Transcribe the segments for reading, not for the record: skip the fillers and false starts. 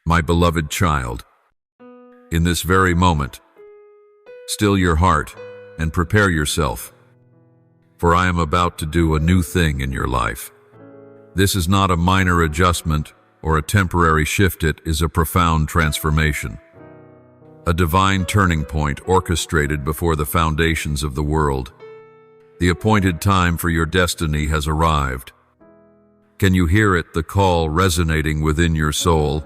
My beloved child, in this very moment, still your heart and prepare yourself, for I am about to do a new thing in your life. This is not a minor adjustment or a temporary shift, it is a profound transformation. A divine turning point orchestrated before the foundations of the world. The appointed time for your destiny has arrived. Can you hear it, the call resonating within your soul?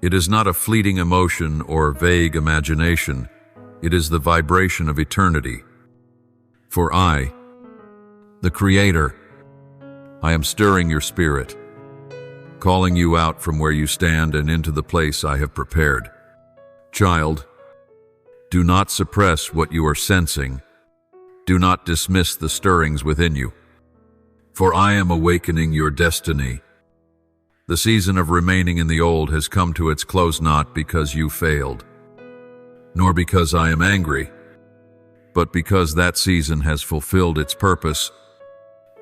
It is not a fleeting emotion or vague imagination. It is the vibration of eternity. For I, the Creator, I am stirring your spirit, calling you out from where you stand and into the place I have prepared. Child, do not suppress what you are sensing. Do not dismiss the stirrings within you, for I am awakening your destiny. The season of remaining in the old has come to its close, not because you failed, nor because I am angry, but because that season has fulfilled its purpose.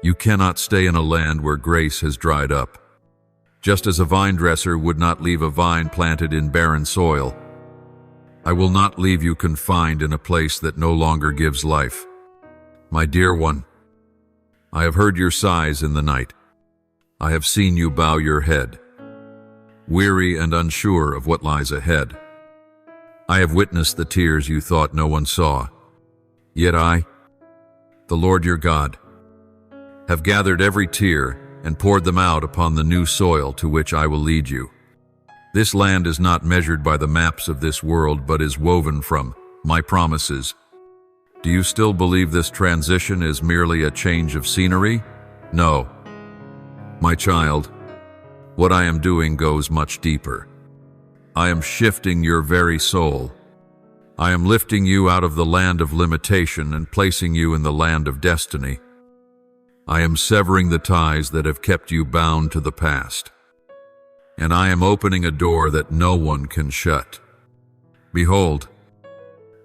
You cannot stay in a land where grace has dried up. Just as a vine dresser would not leave a vine planted in barren soil, I will not leave you confined in a place that no longer gives life. My dear one, I have heard your sighs in the night. I have seen you bow your head, weary and unsure of what lies ahead. I have witnessed the tears you thought no one saw. Yet I, the Lord your God, have gathered every tear and poured them out upon the new soil to which I will lead you. This land is not measured by the maps of this world, but is woven from my promises. Do you still believe this transition is merely a change of scenery? No. My child, what I am doing goes much deeper. I am shifting your very soul. I am lifting you out of the land of limitation and placing you in the land of destiny. I am severing the ties that have kept you bound to the past, and I am opening a door that no one can shut. Behold,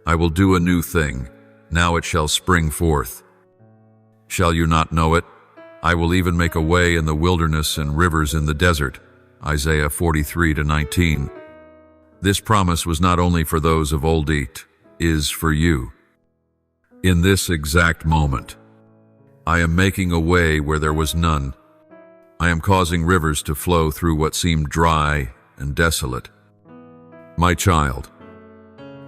I will do a new thing. Now it shall spring forth. Shall you not know it? I will even make a way in the wilderness and rivers in the desert. Isaiah 43:19. This promise was not only for those of old, it is for you. In this exact moment, I am making a way where there was none. I am causing rivers to flow through what seemed dry and desolate. My child,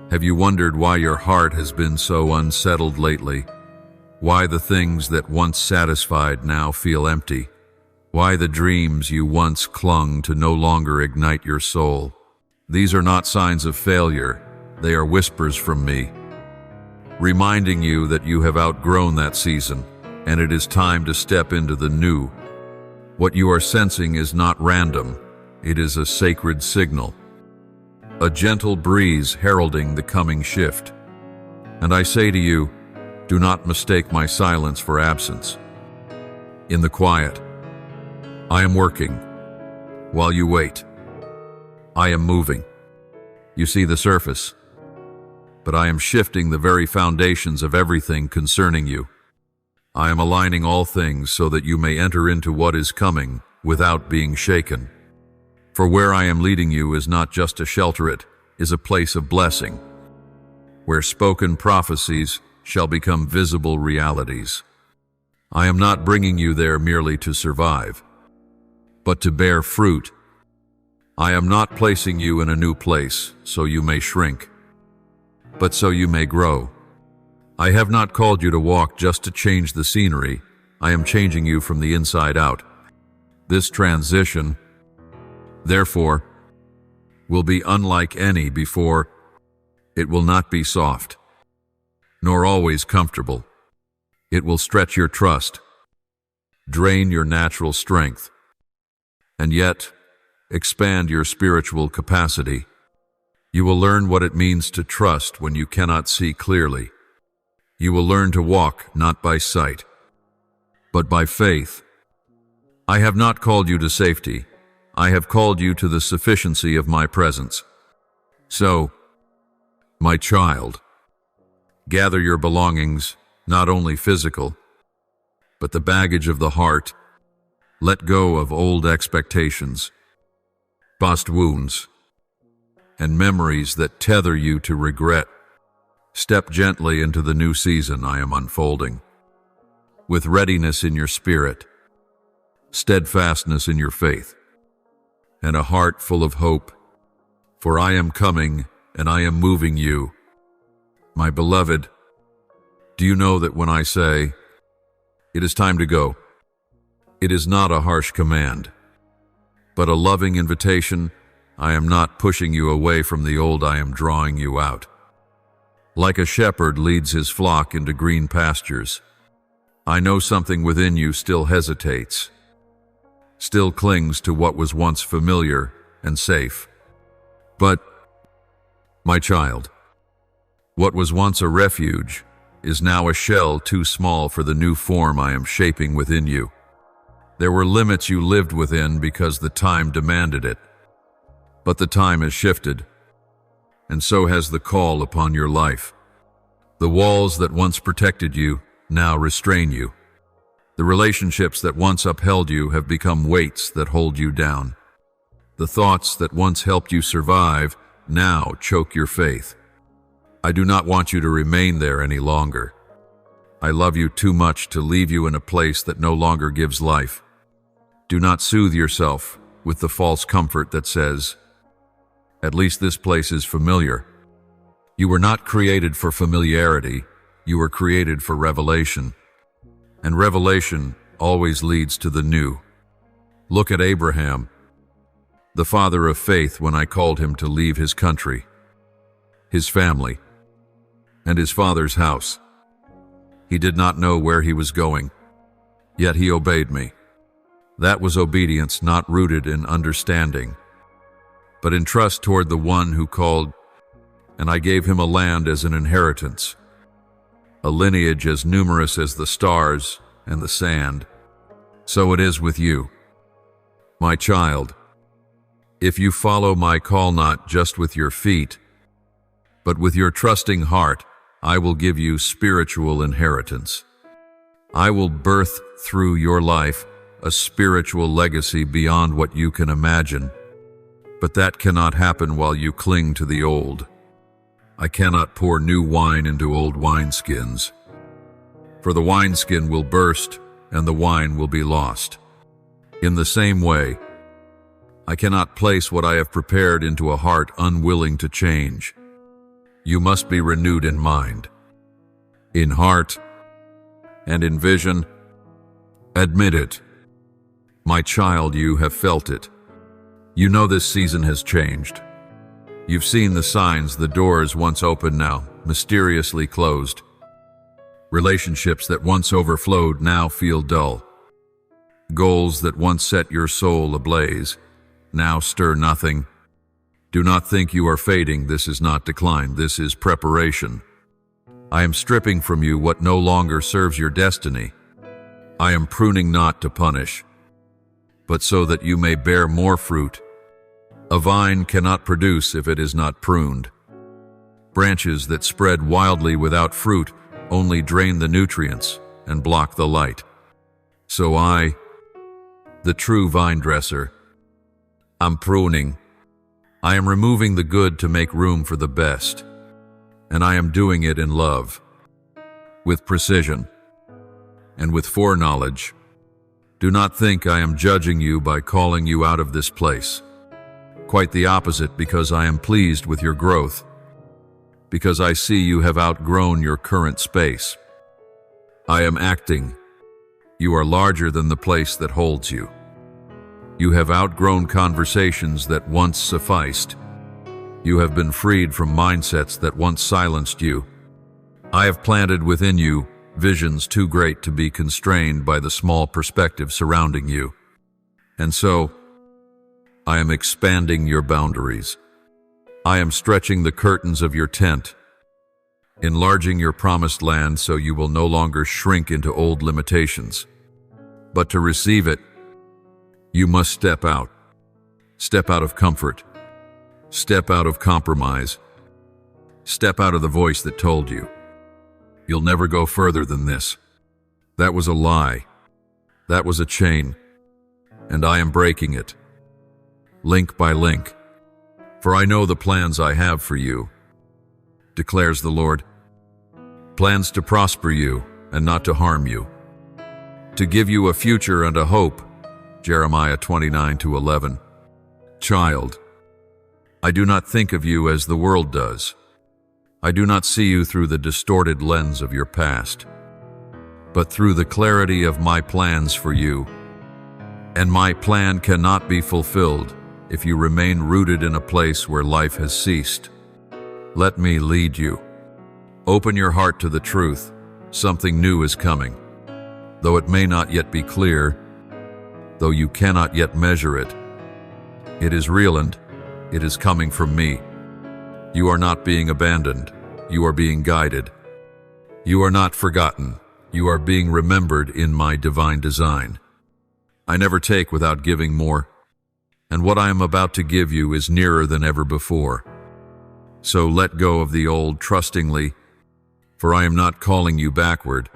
have you wondered why your heart has been so unsettled lately? Why the things that once satisfied now feel empty? Why the dreams you once clung to no longer ignite your soul? These are not signs of failure, they are whispers from me, reminding you that you have outgrown that season, and it is time to step into the new. What you are sensing is not random, it is a sacred signal, a gentle breeze heralding the coming shift. And I say to you, do not mistake my silence for absence. In the quiet, I am working. While you wait, I am moving. You see the surface, but I am shifting the very foundations of everything concerning you. I am aligning all things so that you may enter into what is coming without being shaken. For where I am leading you is not just a shelter, it is a place of blessing, where spoken prophecies shall become visible realities. I am not bringing you there merely to survive, but to bear fruit. I am not placing you in a new place so you may shrink, but so you may grow. I have not called you to walk just to change the scenery. I am changing you from the inside out. This transition, therefore, will be unlike any before. It will not be soft, nor always comfortable. It will stretch your trust, drain your natural strength, and yet expand your spiritual capacity. You will learn what it means to trust when you cannot see clearly. You will learn to walk not by sight, but by faith. I have not called you to safety. I have called you to the sufficiency of my presence. So, my child, gather your belongings, not only physical, but the baggage of the heart. Let go of old expectations, past wounds, and memories that tether you to regret. Step gently into the new season I am unfolding, with readiness in your spirit, steadfastness in your faith, and a heart full of hope. For I am coming, and I am moving you. My beloved, do you know that when I say, "It is time to go," it is not a harsh command, but a loving invitation? I am not pushing you away from the old, I am drawing you out. Like a shepherd leads his flock into green pastures, I know something within you still hesitates, still clings to what was once familiar and safe. But, my child, what was once a refuge is now a shell too small for the new form I am shaping within you. There were limits you lived within because the time demanded it. But the time has shifted, and so has the call upon your life. The walls that once protected you now restrain you. The relationships that once upheld you have become weights that hold you down. The thoughts that once helped you survive now choke your faith. I do not want you to remain there any longer. I love you too much to leave you in a place that no longer gives life. Do not soothe yourself with the false comfort that says, "At least this place is familiar." You were not created for familiarity, you were created for revelation. And revelation always leads to the new. Look at Abraham, the father of faith, when I called him to leave his country, his family, and his father's house. He did not know where he was going, yet he obeyed me. That was obedience not rooted in understanding, but in trust toward the one who called, and I gave him a land as an inheritance, a lineage as numerous as the stars and the sand. So it is with you, my child. If you follow my call not just with your feet, but with your trusting heart, I will give you spiritual inheritance. I will birth through your life a spiritual legacy beyond what you can imagine. But that cannot happen while you cling to the old. I cannot pour new wine into old wineskins, for the wineskin will burst and the wine will be lost. In the same way, I cannot place what I have prepared into a heart unwilling to change. You must be renewed in mind, in heart, and in vision. Admit it. My child, you have felt it. You know this season has changed. You've seen the signs, the doors once open now, mysteriously closed. Relationships that once overflowed now feel dull. Goals that once set your soul ablaze now stir nothing. Do not think you are fading. This is not decline. This is preparation. I am stripping from you what no longer serves your destiny. I am pruning not to punish, but so that you may bear more fruit. A vine cannot produce if it is not pruned. Branches that spread wildly without fruit only drain the nutrients and block the light. So I, the true vine dresser, I'm pruning. I am removing the good to make room for the best, and I am doing it in love, with precision, and with foreknowledge. Do not think I am judging you by calling you out of this place. Quite the opposite, because I am pleased with your growth, because I see you have outgrown your current space. I am acting. You are larger than the place that holds you. You have outgrown conversations that once sufficed. You have been freed from mindsets that once silenced you. I have planted within you visions too great to be constrained by the small perspective surrounding you. And so, I am expanding your boundaries. I am stretching the curtains of your tent, enlarging your promised land so you will no longer shrink into old limitations. But to receive it, you must step out. Step out of comfort. Step out of compromise. Step out of the voice that told you, "You'll never go further than this." That was a lie. That was a chain. And I am breaking it, link by link, For I know the plans I have for you, declares the Lord. Plans to prosper you and not to harm you, to give you a future and a hope. Jeremiah 29:11. Child, I do not think of you as the world does. I do not see you through the distorted lens of your past, but through the clarity of my plans for you. And my plan cannot be fulfilled if you remain rooted in a place where life has ceased. Let me lead you. Open your heart to the truth. Something new is coming. Though it may not yet be clear, though you cannot yet measure it, it is real and it is coming from me. You are not being abandoned. You are being guided. You are not forgotten. You are being remembered in my divine design. I never take without giving more, and what I am about to give you is nearer than ever before. So let go of the old trustingly, for I am not calling you backward.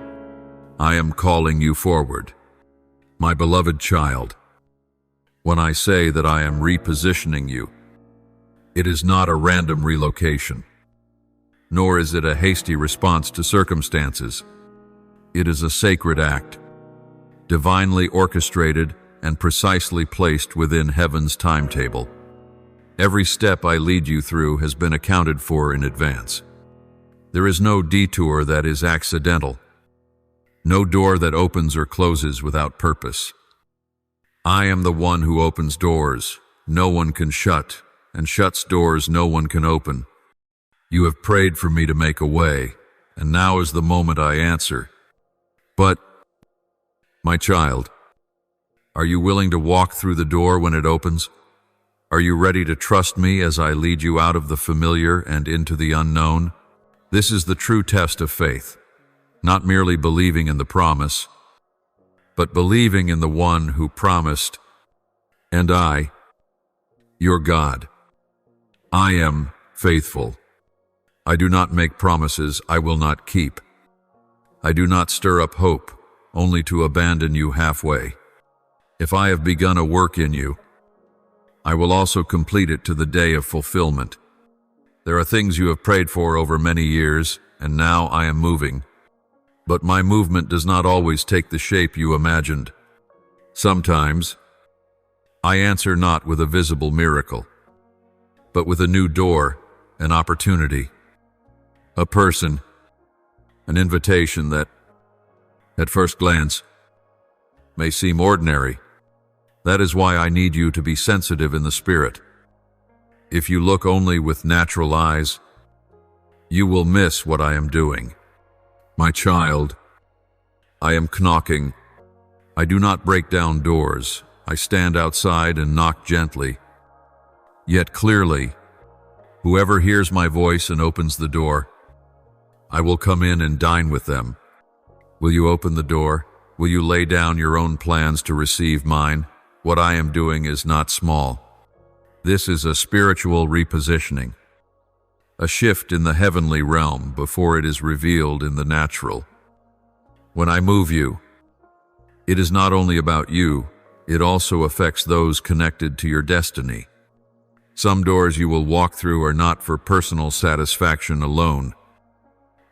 I am calling you forward. My beloved child, when I say that I am repositioning you, it is not a random relocation, nor is it a hasty response to circumstances. It is a sacred act, divinely orchestrated and precisely placed within heaven's timetable. Every step I lead you through has been accounted for in advance. There is no detour that is accidental, no door that opens or closes without purpose. I am the one who opens doors no one can shut, and shuts doors no one can open. You have prayed for me to make a way, and now is the moment I answer. But, my child, are you willing to walk through the door when it opens? Are you ready to trust me as I lead you out of the familiar and into the unknown? This is the true test of faith, not merely believing in the promise, but believing in the one who promised. And I, your God, I am faithful. I do not make promises I will not keep. I do not stir up hope, only to abandon you halfway. If I have begun a work in you, I will also complete it to the day of fulfillment. There are things you have prayed for over many years, and now I am moving. But my movement does not always take the shape you imagined. Sometimes, I answer not with a visible miracle, but with a new door, an opportunity, a person, an invitation that, at first glance, may seem ordinary. That is why I need you to be sensitive in the spirit. If you look only with natural eyes, you will miss what I am doing. My child, I am knocking. I do not break down doors. I stand outside and knock gently, yet clearly. Whoever hears my voice and opens the door, I will come in and dine with them. Will you open the door? Will you lay down your own plans to receive mine? What I am doing is not small. This is a spiritual repositioning, a shift in the heavenly realm before it is revealed in the natural. When I move you, it is not only about you, it also affects those connected to your destiny. Some doors you will walk through are not for personal satisfaction alone,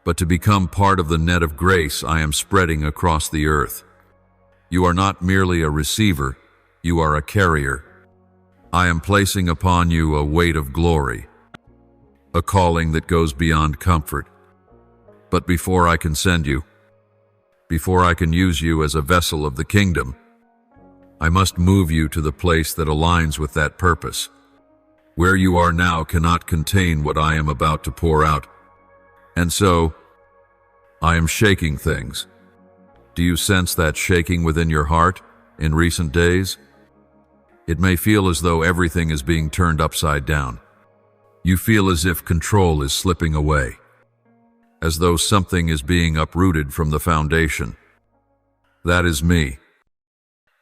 but to become part of the net of grace I am spreading across the earth. You are not merely a receiver, you are a carrier. I am placing upon you a weight of glory, a calling that goes beyond comfort. But before I can send you, before I can use you as a vessel of the kingdom, I must move you to the place that aligns with that purpose. Where you are now cannot contain what I am about to pour out. And so, I am shaking things. Do you sense that shaking within your heart in recent days? It may feel as though everything is being turned upside down. You feel as if control is slipping away, as though something is being uprooted from the foundation. That is me.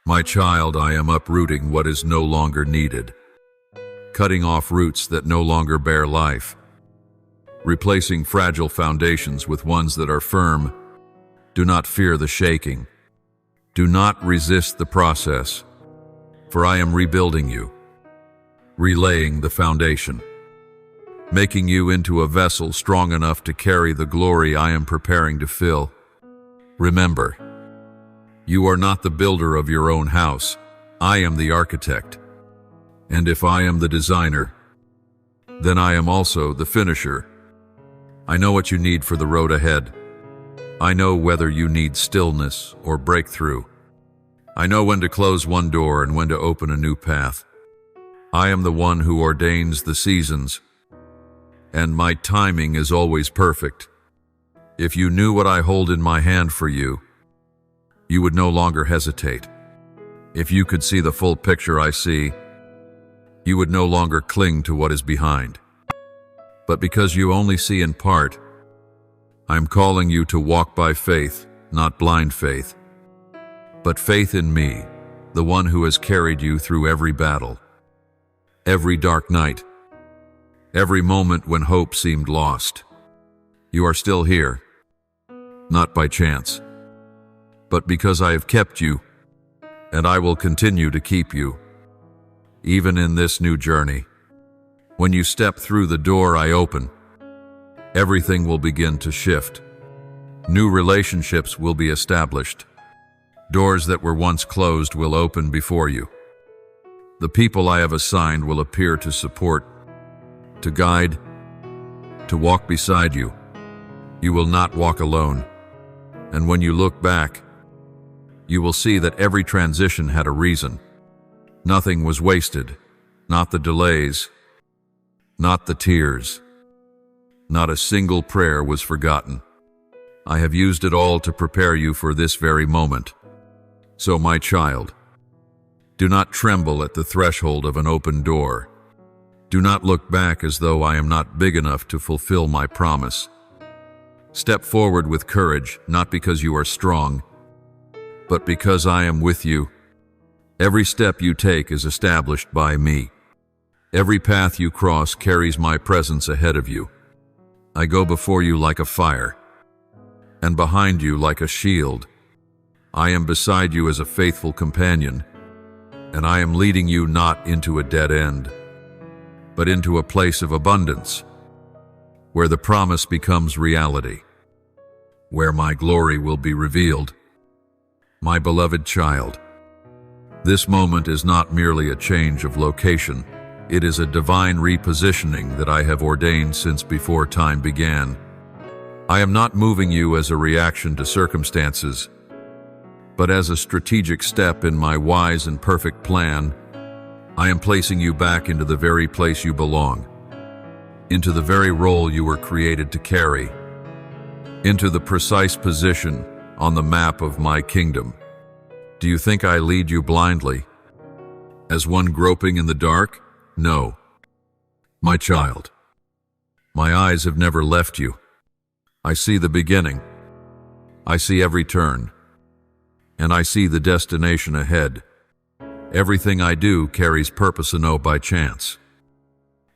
My child, I am uprooting what is no longer needed, cutting off roots that no longer bear life, replacing fragile foundations with ones that are firm. Do not fear the shaking. Do not resist the process, for I am rebuilding you. relaying the foundation, making you into a vessel strong enough to carry the glory I am preparing to fill. Remember, you are not the builder of your own house. I am the architect. And if I am the designer, then I am also the finisher. I know what you need for the road ahead. I know whether you need stillness or breakthrough. I know when to close one door and when to open a new path. I am the one who ordains the seasons, and my timing is always perfect. If you knew what I hold in my hand for you, you would no longer hesitate. If you could see the full picture I see, you would no longer cling to what is behind. But because you only see in part, I'm calling you to walk by faith, not blind faith, but faith in me, the one who has carried you through every battle, every dark night, every moment when hope seemed lost. You are still here, not by chance, but because I have kept you, and I will continue to keep you, even in this new journey. When you step through the door I open, everything will begin to shift. New relationships will be established. Doors that were once closed will open before you. The people I have assigned will appear to support, to guide, to walk beside you. You will not walk alone. And when you look back, you will see that every transition had a reason. Nothing was wasted, not the delays, not the tears. Not a single prayer was forgotten. I have used it all to prepare you for this very moment. So, my child, do not tremble at the threshold of an open door. Do not look back as though I am not big enough to fulfill my promise. Step forward with courage, not because you are strong, but because I am with you. Every step you take is established by me. Every path you cross carries my presence ahead of you. I go before you like a fire, and behind you like a shield. I am beside you as a faithful companion, and I am leading you not into a dead end, but into a place of abundance, where the promise becomes reality, where my glory will be revealed. My beloved child, this moment is not merely a change of location. It is a divine repositioning that I have ordained since before time began. I am not moving you as a reaction to circumstances, but as a strategic step in my wise and perfect plan. I am placing you back into the very place you belong, into the very role you were created to carry, into the precise position on the map of my kingdom. Do you think I lead you blindly, as one groping in the dark? No, my child. My eyes have never left you. I see the beginning. I see every turn. And I see the destination ahead. Everything I do carries purpose and no by chance.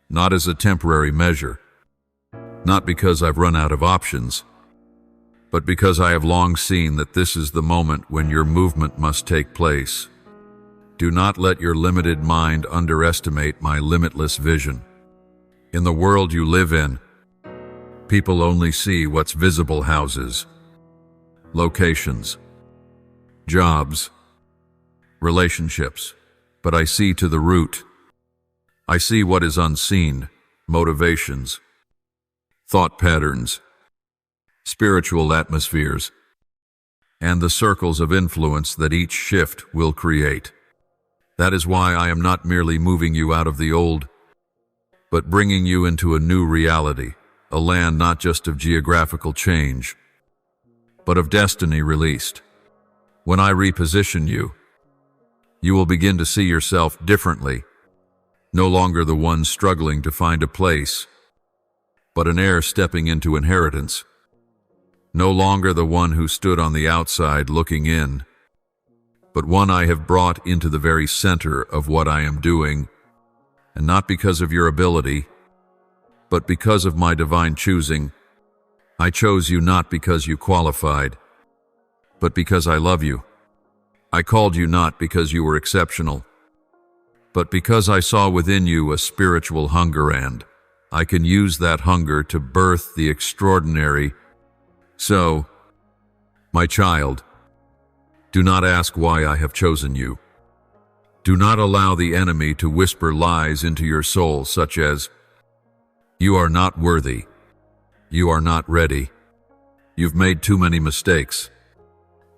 Not as a temporary measure. Not because I've run out of options, but because I have long seen that this is the moment when your movement must take place. Do not let your limited mind underestimate my limitless vision. In the world you live in, people only see what's visible: houses, locations, jobs, relationships. But I see to the root. I see what is unseen: motivations, thought patterns, spiritual atmospheres, and the circles of influence that each shift will create. That is why I am not merely moving you out of the old, but bringing you into a new reality, a land not just of geographical change, but of destiny released. When I reposition you, you will begin to see yourself differently, no longer the one struggling to find a place, but an heir stepping into inheritance. No longer the one who stood on the outside looking in, but one I have brought into the very center of what I am doing, and not because of your ability, but because of my divine choosing. I chose you not because you qualified, but because I love you. I called you not because you were exceptional, but because I saw within you a spiritual hunger, and I can use that hunger to birth the extraordinary. So, my child, do not ask why I have chosen you. Do not allow the enemy to whisper lies into your soul such as, "You are not worthy. You are not ready. You've made too many mistakes."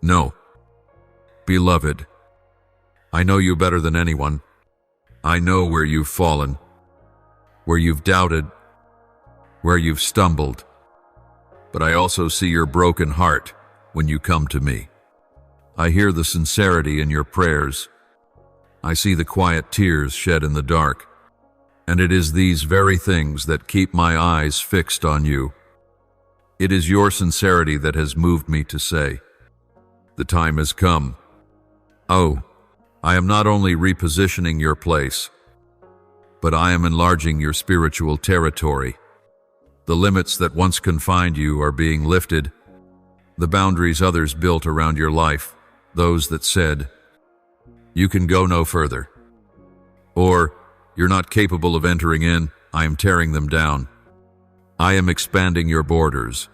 No. Beloved, I know you better than anyone. I know where you've fallen, where you've doubted, where you've stumbled. But I also see your broken heart when you come to me. I hear the sincerity in your prayers. I see the quiet tears shed in the dark. And it is these very things that keep my eyes fixed on you. It is your sincerity that has moved me to say, "The time has come." Oh, I am not only repositioning your place, but I am enlarging your spiritual territory. The limits that once confined you are being lifted. The boundaries others built around your life, those that said, "You can go no further," or "You're not capable of entering in," I am tearing them down. I am expanding your borders.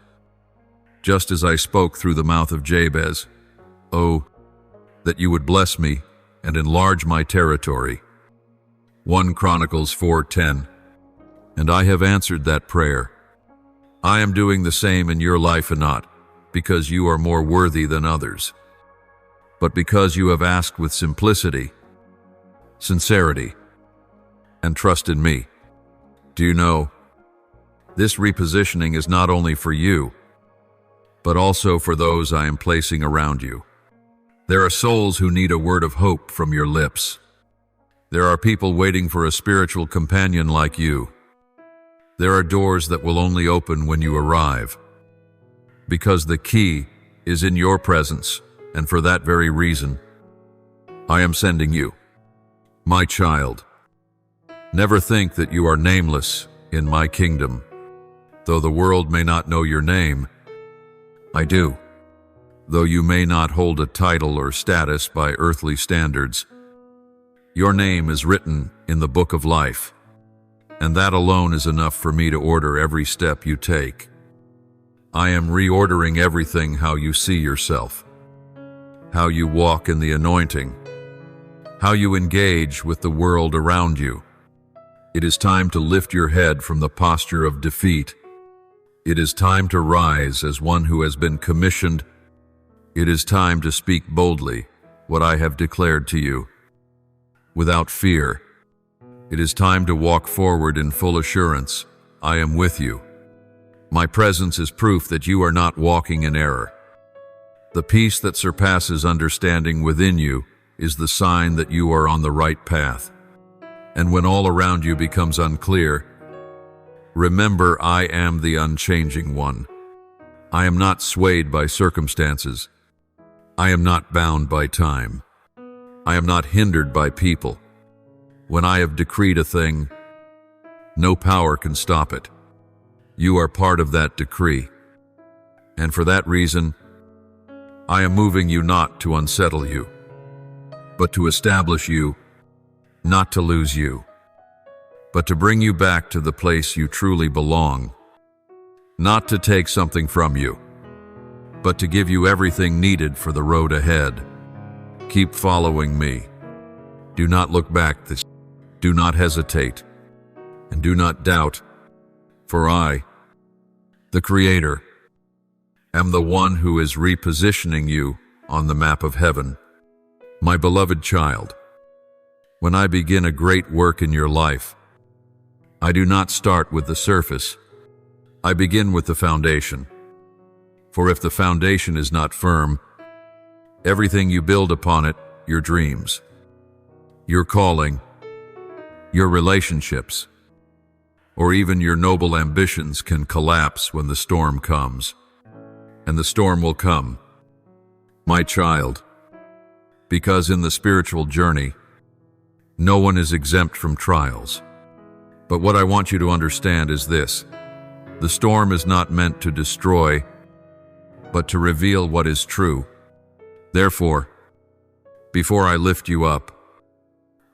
Just as I spoke through the mouth of Jabez, "Oh, that you would bless me and enlarge my territory." 1 Chronicles 4:10. And I have answered that prayer. I am doing the same in your life, and not because you are more worthy than others, but because you have asked with simplicity, sincerity, and trust in me. Do you know, this repositioning is not only for you, but also for those I am placing around you. There are souls who need a word of hope from your lips. There are people waiting for a spiritual companion like you. There are doors that will only open when you arrive, because the key is in your presence, and for that very reason, I am sending you. My child, never think that you are nameless in my kingdom. Though the world may not know your name, I do. Though you may not hold a title or status by earthly standards, your name is written in the book of life, and that alone is enough for me to order every step you take. I am reordering everything: how you see yourself, how you walk in the anointing, how you engage with the world around you. It is time to lift your head from the posture of defeat. It is time to rise as one who has been commissioned. It is time to speak boldly what I have declared to you, without fear. It is time to walk forward in full assurance. I am with you. My presence is proof that you are not walking in error. The peace that surpasses understanding within you is the sign that you are on the right path. And when all around you becomes unclear, remember, I am the unchanging one. I am not swayed by circumstances. I am not bound by time. I am not hindered by people. When I have decreed a thing, no power can stop it. You are part of that decree. And for that reason, I am moving you not to unsettle you, but to establish you, not to lose you, but to bring you back to the place you truly belong, not to take something from you, but to give you everything needed for the road ahead. Keep following me. Do not look back. Do not hesitate, and do not doubt, for I, the Creator, am the one who is repositioning you on the map of heaven. My beloved child, when I begin a great work in your life, I do not start with the surface. I begin with the foundation. For if the foundation is not firm, everything you build upon it, your dreams, your calling, your relationships, or even your noble ambitions can collapse when the storm comes. And the storm will come, my child, because in the spiritual journey, no one is exempt from trials. But what I want you to understand is this: the storm is not meant to destroy, but to reveal what is true. Therefore, before I lift you up,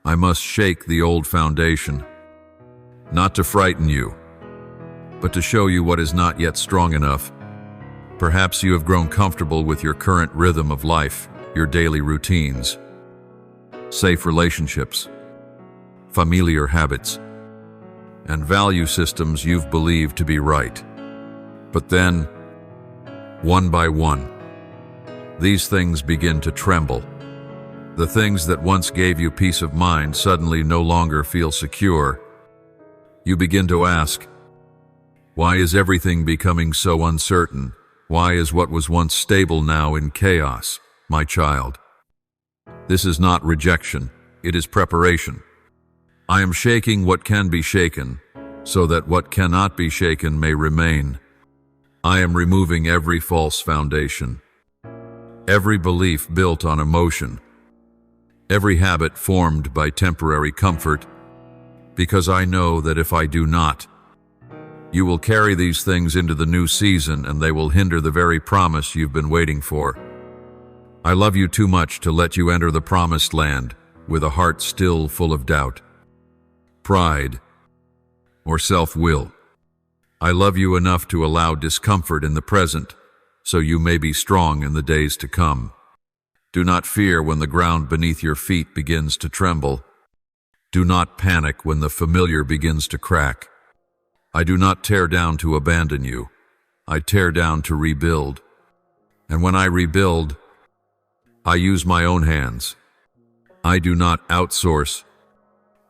I must shake the old foundation, not to frighten you, but to show you what is not yet strong enough. Perhaps you have grown comfortable with your current rhythm of life, your daily routines, safe relationships, familiar habits, and value systems you've believed to be right. But then, one by one, these things begin to tremble. The things that once gave you peace of mind suddenly no longer feel secure. You begin to ask, why is everything becoming so uncertain? Why is what was once stable now in chaos, my child? This is not rejection, it is preparation. I am shaking what can be shaken, so that what cannot be shaken may remain. I am removing every false foundation, every belief built on emotion, every habit formed by temporary comfort, because I know that if I do not, you will carry these things into the new season and they will hinder the very promise you've been waiting for. I love you too much to let you enter the promised land with a heart still full of doubt, pride, or self-will. I love you enough to allow discomfort in the present so you may be strong in the days to come. Do not fear when the ground beneath your feet begins to tremble. Do not panic when the familiar begins to crack. I do not tear down to abandon you. I tear down to rebuild. And when I rebuild, I use my own hands. I do not outsource.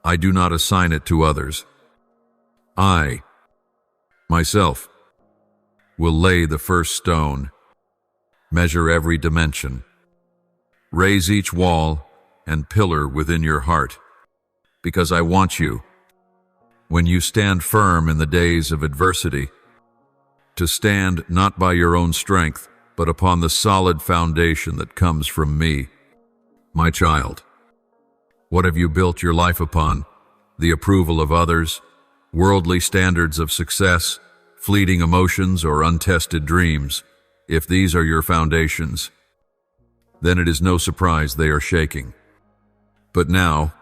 I do not assign it to others. I, myself, will lay the first stone, measure every dimension, raise each wall and pillar within your heart, because I want you, when you stand firm in the days of adversity, to stand not by your own strength, but upon the solid foundation that comes from me. My child, what have you built your life upon? The approval of others, worldly standards of success, fleeting emotions, or untested dreams? If these are your foundations, then it is no surprise they are shaking. But now,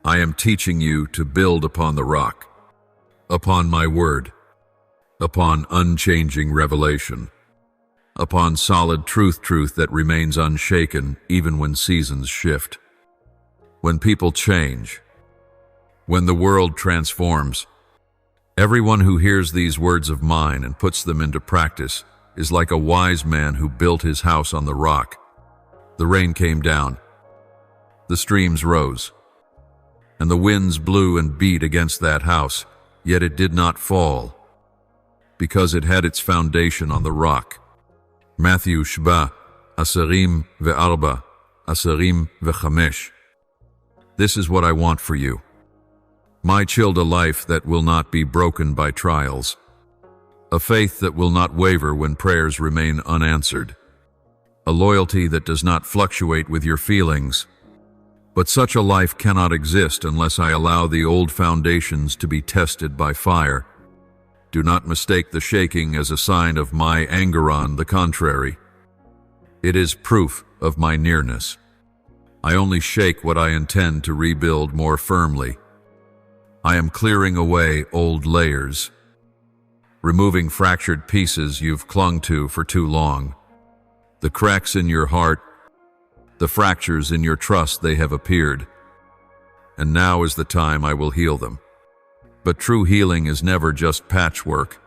I am teaching you to build upon the rock, upon my word, upon unchanging revelation, upon solid truth that remains unshaken even when seasons shift. When people change, when the world transforms, everyone who hears these words of mine and puts them into practice is like a wise man who built his house on the rock. The rain came down, the streams rose, and the winds blew and beat against that house, yet it did not fall, because it had its foundation on the rock. Matthew Shba, Asarim ve'arba, Asarim ve'chamesh. This is what I want for you. My chilled a life that will not be broken by trials, a faith that will not waver when prayers remain unanswered, a loyalty that does not fluctuate with your feelings. But such a life cannot exist unless I allow the old foundations to be tested by fire. Do not mistake the shaking as a sign of my anger. On the contrary, it is proof of my nearness. I only shake what I intend to rebuild more firmly. I am clearing away old layers, removing fractured pieces you've clung to for too long. The cracks in your heart, the fractures in your trust, they have appeared, and now is the time I will heal them. But true healing is never just patchwork.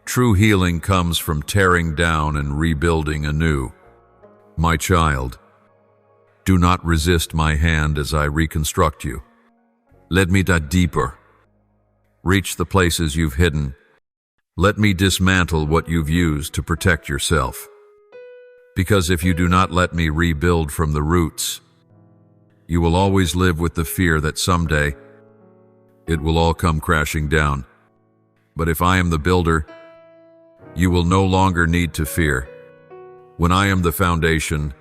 True healing comes from tearing down and rebuilding anew. My child, do not resist my hand as I reconstruct you. Let me dive deeper. Reach the places you've hidden. Let me dismantle what you've used to protect yourself. Because if you do not let me rebuild from the roots, you will always live with the fear that someday it will all come crashing down. But if I am the builder, you will no longer need to fear. When I am the foundation,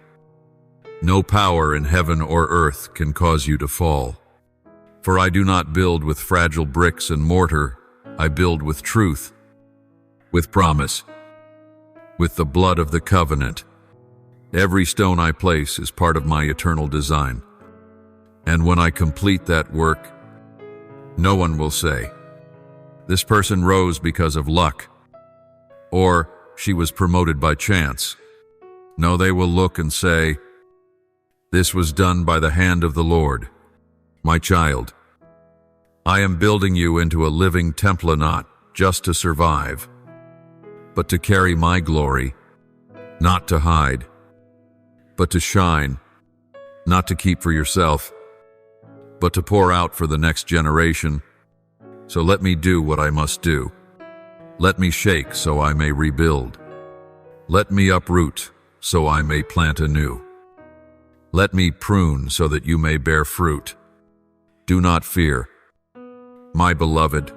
no power in heaven or earth can cause you to fall. For I do not build with fragile bricks and mortar, I build with truth, with promise, with the blood of the covenant. Every stone I place is part of my eternal design. And when I complete that work, no one will say, "This person rose because of luck," or "She was promoted by chance." No, they will look and say, "This was done by the hand of the Lord." My child, I am building you into a living temple, not just to survive, but to carry my glory, not to hide, but to shine, not to keep for yourself, but to pour out for the next generation. So let me do what I must do. Let me shake so I may rebuild. Let me uproot so I may plant anew. Let me prune so that you may bear fruit. Do not fear, my beloved.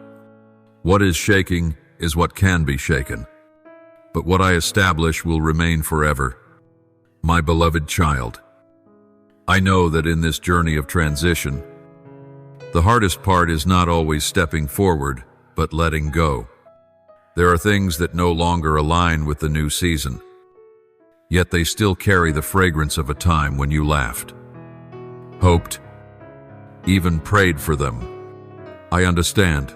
What is shaking is what can be shaken, but what I establish will remain forever. My beloved child, I know that in this journey of transition, the hardest part is not always stepping forward, but letting go. There are things that no longer align with the new season, yet they still carry the fragrance of a time when you laughed, hoped, even prayed for them. I understand.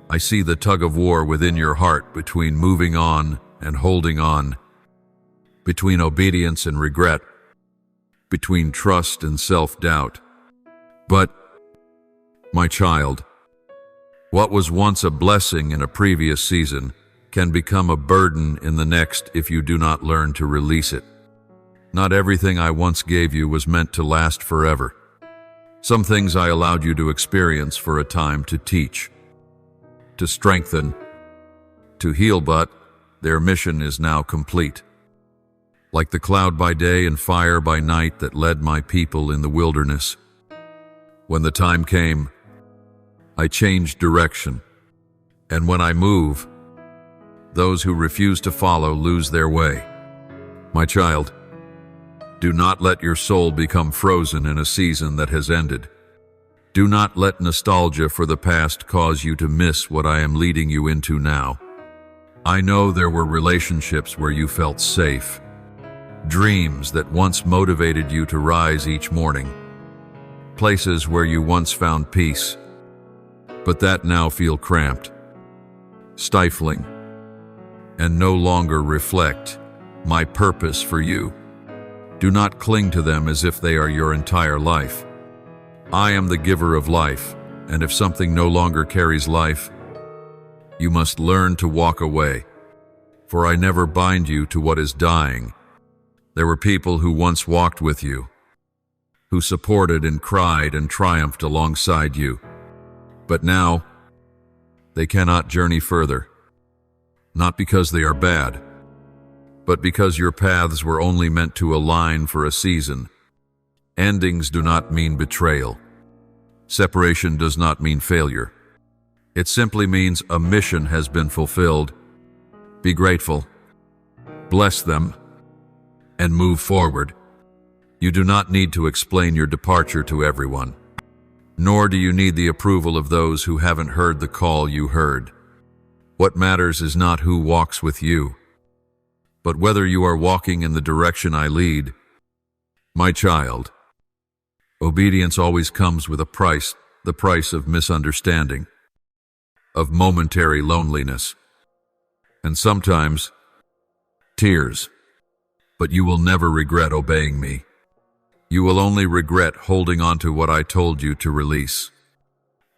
I see the tug of war within your heart between moving on and holding on, between obedience and regret, between trust and self-doubt. But, my child, what was once a blessing in a previous season can become a burden in the next if you do not learn to release it. Not everything I once gave you was meant to last forever. Some things I allowed you to experience for a time to teach, to strengthen, to heal, but their mission is now complete. Like the cloud by day and fire by night that led my people in the wilderness. When the time came, I changed direction, and when I move, those who refuse to follow lose their way. My child, do not let your soul become frozen in a season that has ended. Do not let nostalgia for the past cause you to miss what I am leading you into now. I know there were relationships where you felt safe, dreams that once motivated you to rise each morning, places where you once found peace, but that now feel cramped, stifling, and no longer reflect my purpose for you. Do not cling to them as if they are your entire life. I am the giver of life, and if something no longer carries life, you must learn to walk away, for I never bind you to what is dying. There were people who once walked with you, who supported and cried and triumphed alongside you. But now, they cannot journey further, not because they are bad, but because your paths were only meant to align for a season. Endings do not mean betrayal. Separation does not mean failure. It simply means a mission has been fulfilled. Be grateful, bless them, and move forward. You do not need to explain your departure to everyone, nor do you need the approval of those who haven't heard the call you heard. What matters is not who walks with you, but whether you are walking in the direction I lead. My child, obedience always comes with a price, the price of misunderstanding, of momentary loneliness, and sometimes tears. But you will never regret obeying me. You will only regret holding on to what I told you to release.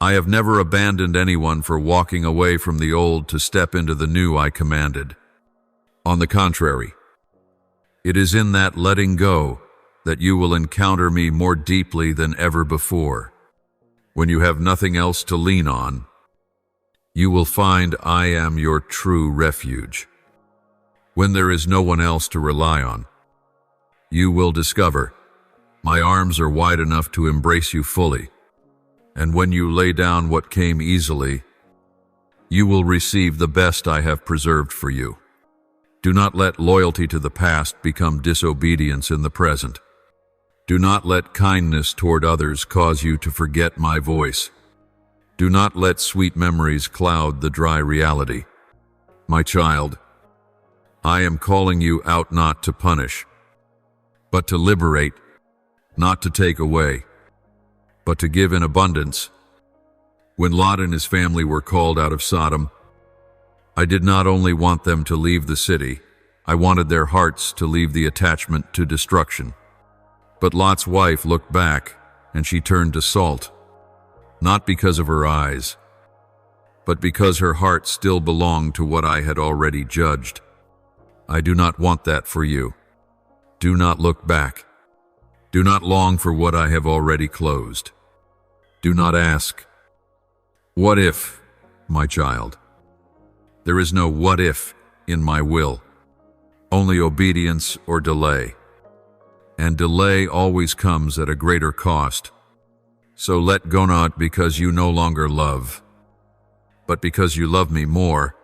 I have never abandoned anyone for walking away from the old to step into the new I commanded. On the contrary, it is in that letting go that you will encounter me more deeply than ever before. When you have nothing else to lean on, you will find I am your true refuge. When there is no one else to rely on, you will discover my arms are wide enough to embrace you fully, and when you lay down what came easily, you will receive the best I have preserved for you. Do not let loyalty to the past become disobedience in the present. Do not let kindness toward others cause you to forget my voice. Do not let sweet memories cloud the dry reality. My child, I am calling you out not to punish, but to liberate, not to take away. but to give in abundance. When Lot and his family were called out of Sodom, I did not only want them to leave the city, I wanted their hearts to leave the attachment to destruction. But Lot's wife looked back, and she turned to salt, not because of her eyes, but because her heart still belonged to what I had already judged. I do not want that for you. Do not look back. Do not long for what I have already closed. Do not ask, "What if, my child?" There is no what if in my will, only obedience or delay. And delay always comes at a greater cost. So let go not because you no longer love, but because you love me more.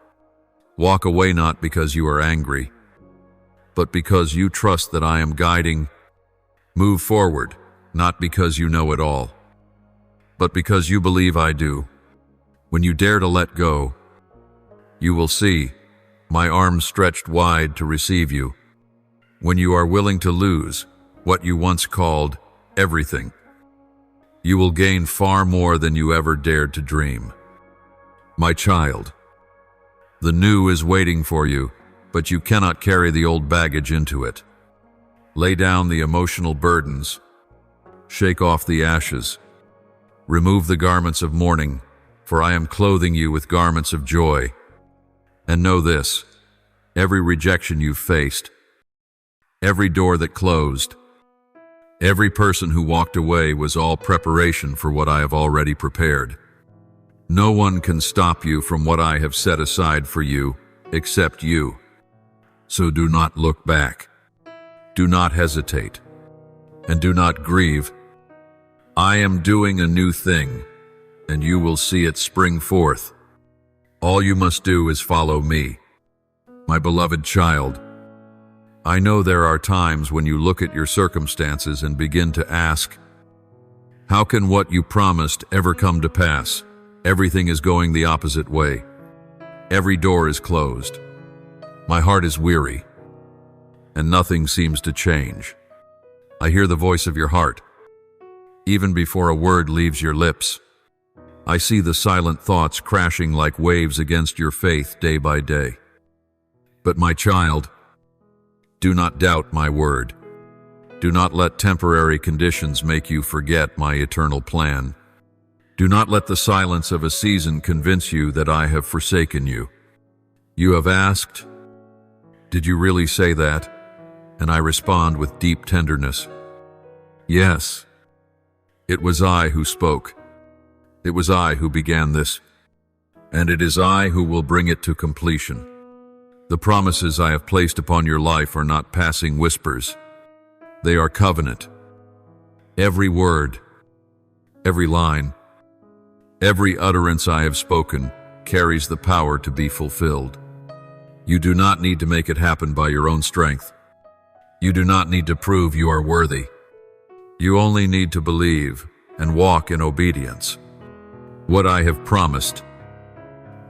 Walk away not because you are angry, but because you trust that I am guiding. Move forward, not because you know it all, but because you believe I do. When you dare to let go, you will see my arms stretched wide to receive you. When you are willing to lose what you once called everything, you will gain far more than you ever dared to dream. My child, the new is waiting for you, but you cannot carry the old baggage into it. Lay down the emotional burdens, shake off the ashes, remove the garments of mourning, for I am clothing you with garments of joy. And know this, every rejection you've faced, every door that closed, every person who walked away was all preparation for what I have already prepared. No one can stop you from what I have set aside for you, except you. So do not look back. Do not hesitate, and do not grieve. I am doing a new thing, and you will see it spring forth. All you must do is follow me. My beloved child, I know there are times when you look at your circumstances and begin to ask, how can what you promised ever come to pass? Everything is going the opposite way. Every door is closed. My heart is weary, and nothing seems to change. I hear the voice of your heart, even before a word leaves your lips. I see the silent thoughts crashing like waves against your faith day by day. But my child, do not doubt my word. Do not let temporary conditions make you forget my eternal plan. Do not let the silence of a season convince you that I have forsaken you. You have asked, "Did you really say that?" And I respond with deep tenderness, "Yes, it was I who spoke. It was I who began this, and it is I who will bring it to completion. The promises I have placed upon your life are not passing whispers. They are covenant. Every word, every line, every utterance I have spoken carries the power to be fulfilled. You do not need to make it happen by your own strength. You do not need to prove you are worthy. You only need to believe and walk in obedience. What I have promised,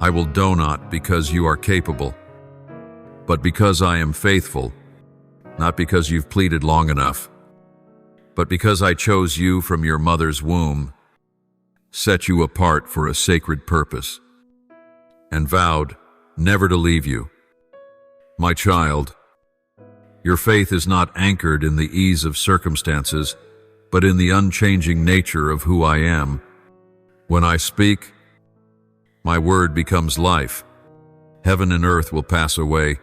I will do not because you are capable, but because I am faithful, not because you've pleaded long enough, but because I chose you from your mother's womb, set you apart for a sacred purpose, and vowed never to leave you. My child, your faith is not anchored in the ease of circumstances, but in the unchanging nature of who I am. When I speak, my word becomes life. Heaven and earth will pass away,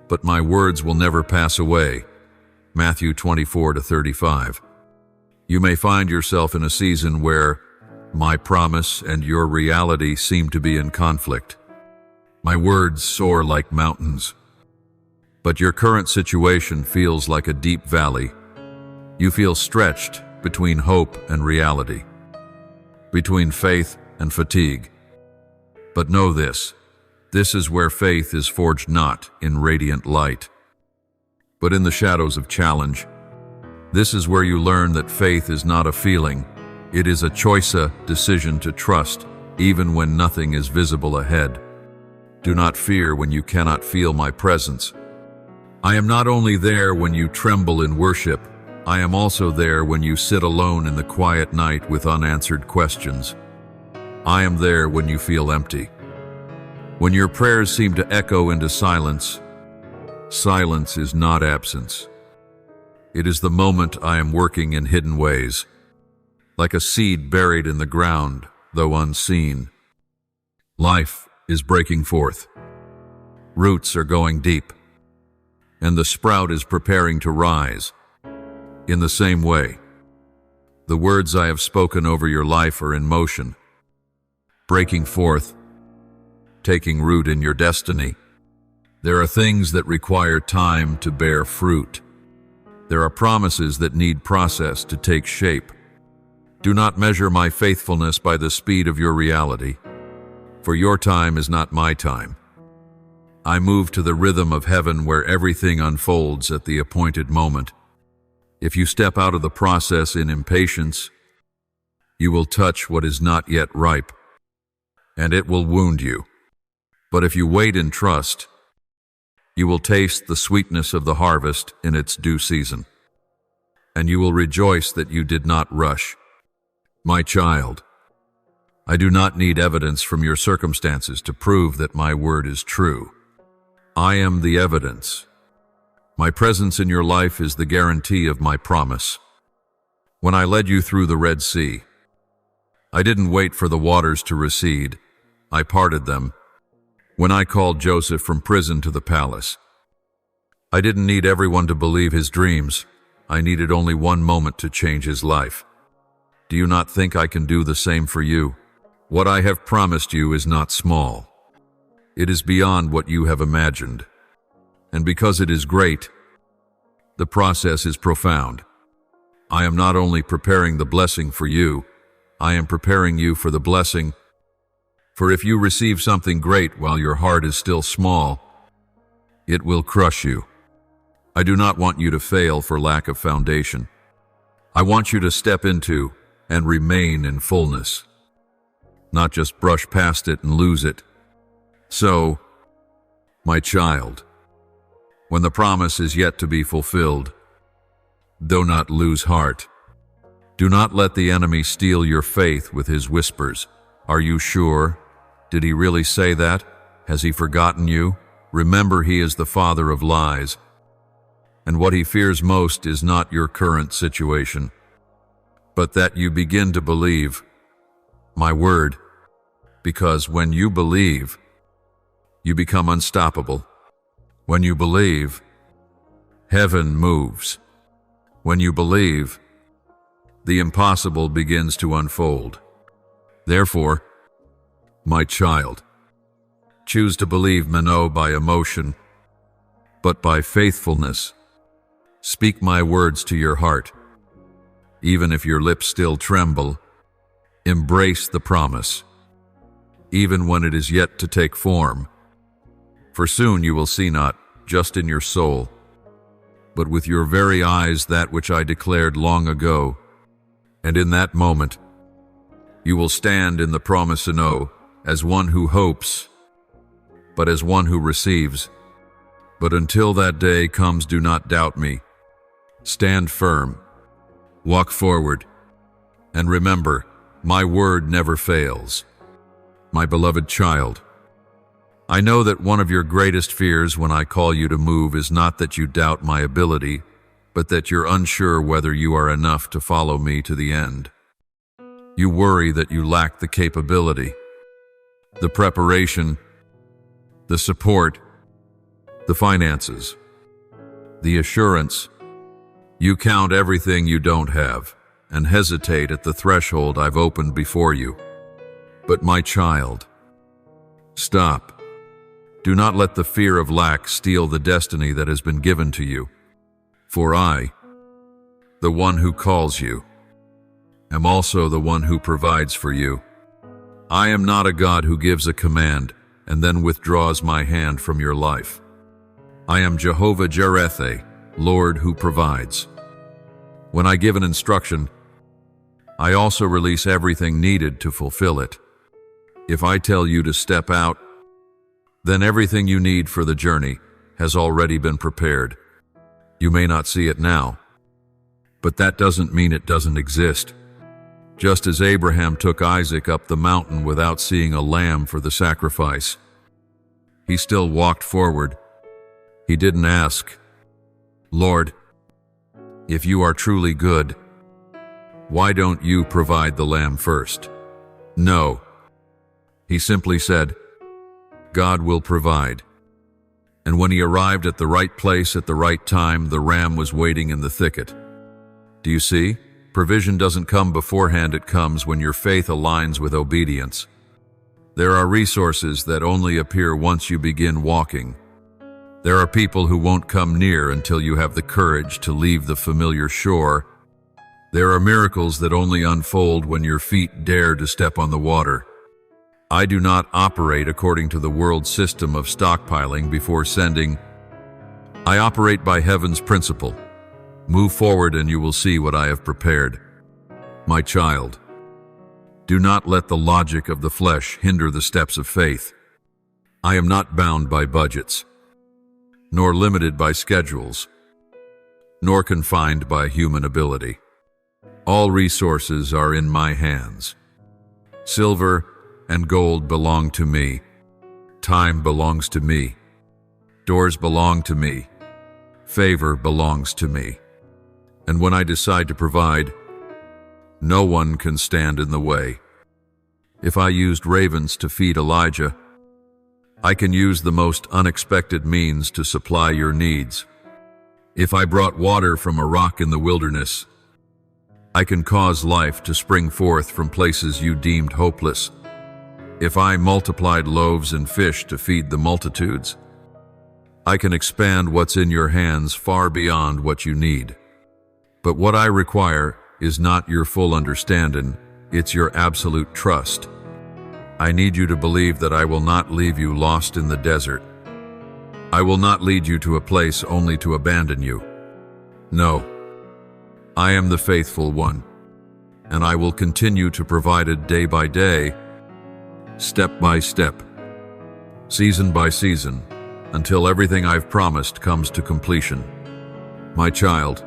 but my words will never pass away. Matthew 24-35. You may find yourself in a season where my promise and your reality seem to be in conflict. My words soar like mountains, but your current situation feels like a deep valley. You feel stretched between hope and reality, between faith and fatigue. But know this is where faith is forged not in radiant light, but in the shadows of challenge. This is where you learn that faith is not a feeling, it is a decision to trust, even when nothing is visible ahead. Do not fear when you cannot feel my presence. I am not only there when you tremble in worship, I am also there when you sit alone in the quiet night with unanswered questions. I am there when you feel empty. When your prayers seem to echo into silence, silence is not absence. It is the moment I am working in hidden ways, like a seed buried in the ground, though unseen. Life is breaking forth. Roots are going deep, and the sprout is preparing to rise. In the same way, the words I have spoken over your life are in motion, breaking forth, taking root in your destiny. There are things that require time to bear fruit. There are promises that need process to take shape. Do not measure my faithfulness by the speed of your reality, for your time is not my time. I move to the rhythm of heaven where everything unfolds at the appointed moment. If you step out of the process in impatience, you will touch what is not yet ripe, and it will wound you. But if you wait in trust, you will taste the sweetness of the harvest in its due season, and you will rejoice that you did not rush. My child, I do not need evidence from your circumstances to prove that my word is true. I am the evidence. My presence in your life is the guarantee of my promise. When I led you through the Red Sea, I didn't wait for the waters to recede. I parted them. When I called Joseph from prison to the palace, I didn't need everyone to believe his dreams. I needed only one moment to change his life. Do you not think I can do the same for you? What I have promised you is not small. It is beyond what you have imagined. And because it is great, the process is profound. I am not only preparing the blessing for you, I am preparing you for the blessing. For if you receive something great while your heart is still small, it will crush you. I do not want you to fail for lack of foundation. I want you to step into and remain in fullness, not just brush past it and lose it. So, my child, when the promise is yet to be fulfilled, do not lose heart. Do not let the enemy steal your faith with his whispers. Are you sure? Did he really say that? Has he forgotten you? Remember, he is the father of lies. And what he fears most is not your current situation, but that you begin to believe my word, because when you believe, you become unstoppable. When you believe, heaven moves. When you believe, the impossible begins to unfold. Therefore, my child, choose to believe not by emotion, but by faithfulness. Speak my words to your heart. Even if your lips still tremble, embrace the promise, even when it is yet to take form. For soon you will see not just in your soul, but with your very eyes that which I declared long ago. And in that moment, you will stand in the promise as one who hopes, but as one who receives. But until that day comes, do not doubt me. Stand firm, walk forward, and remember, my word never fails. My beloved child, I know that one of your greatest fears when I call you to move is not that you doubt my ability, but that you're unsure whether you are enough to follow me to the end. You worry that you lack the capability, the preparation, the support, the finances, the assurance. You count everything you don't have and hesitate at the threshold I've opened before you. But my child, stop. Do not let the fear of lack steal the destiny that has been given to you. For I, the one who calls you, am also the one who provides for you. I am not a God who gives a command and then withdraws my hand from your life. I am Jehovah Jireh, Lord who provides. When I give an instruction, I also release everything needed to fulfill it. If I tell you to step out, then everything you need for the journey has already been prepared. You may not see it now, But that doesn't mean it doesn't exist. Just as Abraham took Isaac up the mountain without seeing a lamb for the sacrifice, he still walked forward. He didn't ask, "Lord, if you are truly good, why don't you provide the lamb first?" No. He simply said, "God will provide." And when he arrived at the right place at the right time, the ram was waiting in the thicket. Do you see? Provision doesn't come beforehand, it comes when your faith aligns with obedience. There are resources that only appear once you begin walking. There are people who won't come near until you have the courage to leave the familiar shore. There are miracles that only unfold when your feet dare to step on the water. I do not operate according to the world system of stockpiling before sending. I operate by heaven's principle. Move forward and you will see what I have prepared. My child, do not let the logic of the flesh hinder the steps of faith. I am not bound by budgets, nor limited by schedules, nor confined by human ability. All resources are in my hands. Silver and gold belong to me. Time belongs to me. Doors belong to me. Favor belongs to me. And when I decide to provide, no one can stand in the way. If I used ravens to feed Elijah, I can use the most unexpected means to supply your needs. If I brought water from a rock in the wilderness, I can cause life to spring forth from places you deemed hopeless. If I multiplied loaves and fish to feed the multitudes, I can expand what's in your hands far beyond what you need. But what I require is not your full understanding, it's your absolute trust. I need you to believe that I will not leave you lost in the desert. I will not lead you to a place only to abandon you. No, I am the faithful one, and I will continue to provide it day by day, step by step, season by season, until everything I've promised comes to completion. My child,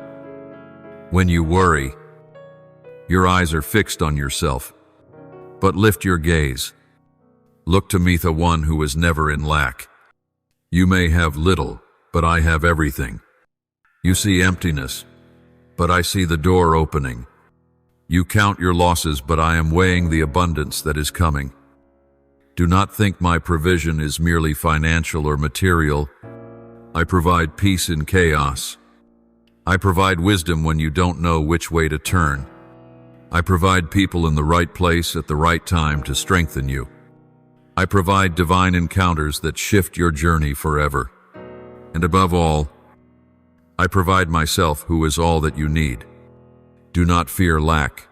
when you worry, your eyes are fixed on yourself. But lift your gaze. Look to me, the one who is never in lack. You may have little, but I have everything. You see emptiness, but I see the door opening. You count your losses, but I am weighing the abundance that is coming. Do not think my provision is merely financial or material. I provide peace in chaos. I provide wisdom when you don't know which way to turn. I provide people in the right place at the right time to strengthen you. I provide divine encounters that shift your journey forever. And above all, I provide myself, who is all that you need. Do not fear lack.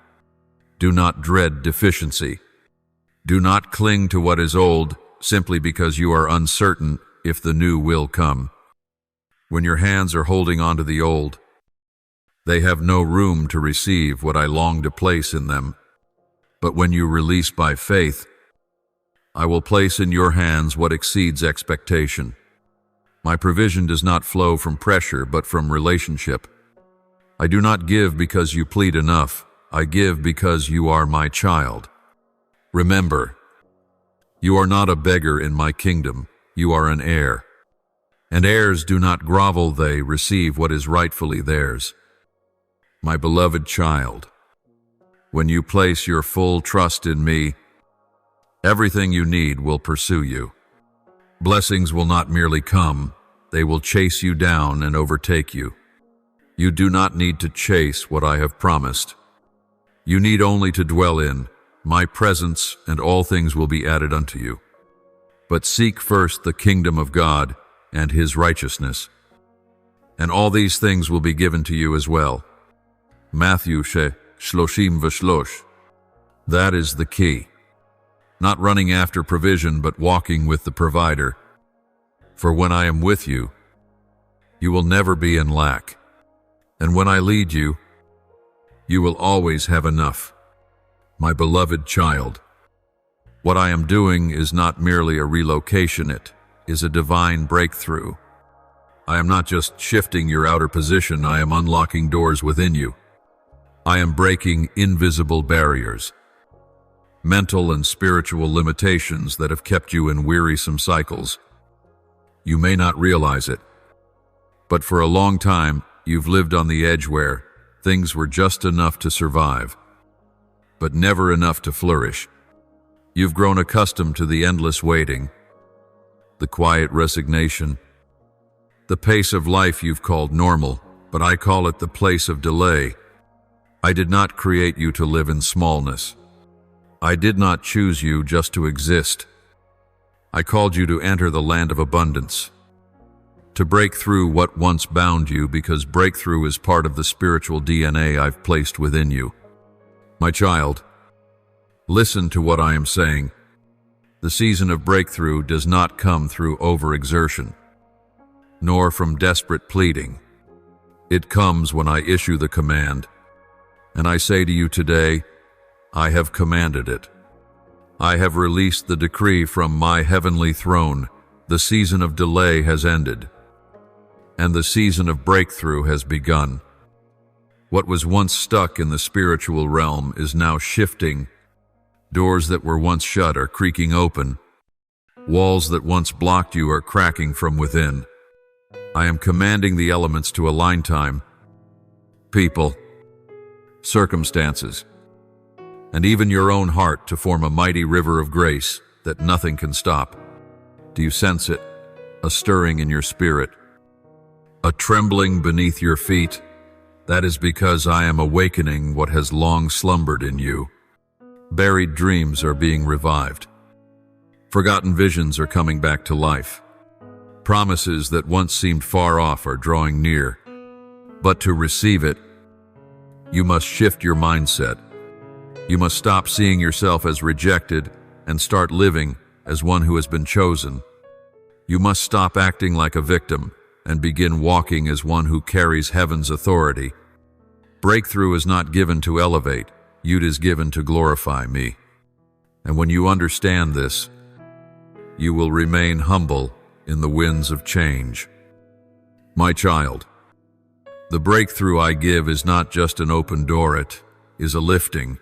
Do not dread deficiency. Do not cling to what is old simply because you are uncertain if the new will come. When your hands are holding on to the old, they have no room to receive what I long to place in them. But when you release by faith, I will place in your hands what exceeds expectation. My provision does not flow from pressure, but from relationship. I do not give because you plead enough. I give because you are my child. Remember, you are not a beggar in my kingdom. You are an heir. And heirs do not grovel, they receive what is rightfully theirs. My beloved child, when you place your full trust in me, everything you need will pursue you. Blessings will not merely come, they will chase you down and overtake you. You do not need to chase what I have promised. You need only to dwell in my presence, and all things will be added unto you. But seek first the kingdom of God and his righteousness, and all these things will be given to you as well. Matthew 30:3. That is the key. Not running after provision, but walking with the provider. For when I am with you, you will never be in lack. And when I lead you, you will always have enough. My beloved child, what I am doing is not merely a relocation, it is a divine breakthrough. I am not just shifting your outer position, I am unlocking doors within you. I am breaking invisible barriers, mental and spiritual limitations that have kept you in wearisome cycles. You may not realize it, but for a long time, you've lived on the edge where things were just enough to survive, but never enough to flourish. You've grown accustomed to the endless waiting, the quiet resignation, the pace of life you've called normal, but I call it the place of delay. I did not create you to live in smallness. I did not choose you just to exist. I called you to enter the land of abundance, to break through what once bound you, because breakthrough is part of the spiritual DNA I've placed within you. My child, listen to what I am saying. The season of breakthrough does not come through overexertion, nor from desperate pleading. It comes when I issue the command, and I say to you today, I have commanded it. I have released the decree from my heavenly throne. The season of delay has ended, and the season of breakthrough has begun. What was once stuck in the spiritual realm is now shifting. Doors that were once shut are creaking open. Walls that once blocked you are cracking from within. I am commanding the elements to align: time, people, circumstances, and even your own heart to form a mighty river of grace that nothing can stop. Do you sense it? A stirring in your spirit, a trembling beneath your feet? That is because I am awakening what has long slumbered in you. Buried dreams are being revived. Forgotten visions are coming back to life. Promises that once seemed far off are drawing near. But to receive it, you must shift your mindset. You must stop seeing yourself as rejected and start living as one who has been chosen. You must stop acting like a victim and begin walking as one who carries heaven's authority. Breakthrough is not given to elevate, it is given to glorify me. And when you understand this, you will remain humble in the winds of change. My child, the breakthrough I give is not just an open door, it is a lifting.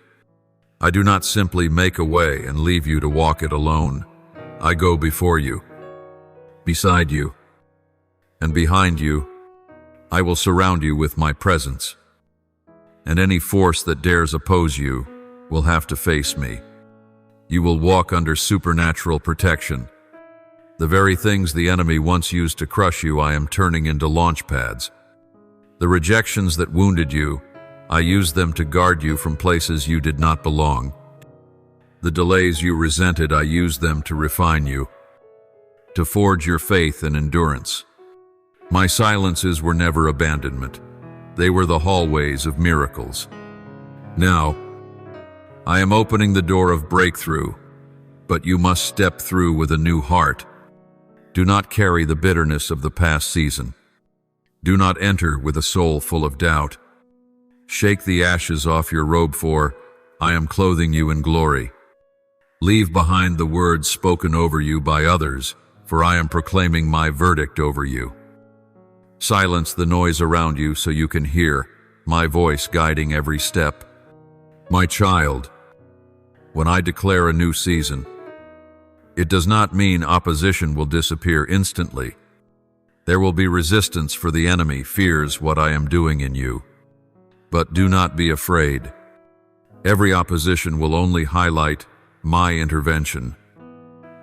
I do not simply make a way and leave you to walk it alone. I go before you, beside you, and behind you. I will surround you with my presence, and any force that dares oppose you will have to face me. You will walk under supernatural protection. The very things the enemy once used to crush you, I am turning into launch pads. The rejections that wounded you, I use them to guard you from places you did not belong. The delays you resented, I use them to refine you, to forge your faith and endurance. My silences were never abandonment. They were the hallways of miracles. Now, I am opening the door of breakthrough, but you must step through with a new heart. Do not carry the bitterness of the past season. Do not enter with a soul full of doubt. Shake the ashes off your robe, for I am clothing you in glory. Leave behind the words spoken over you by others, for I am proclaiming my verdict over you. Silence the noise around you so you can hear my voice guiding every step. My child, when I declare a new season, it does not mean opposition will disappear instantly. There will be resistance, for the enemy fears what I am doing in you. But do not be afraid. Every opposition will only highlight my intervention.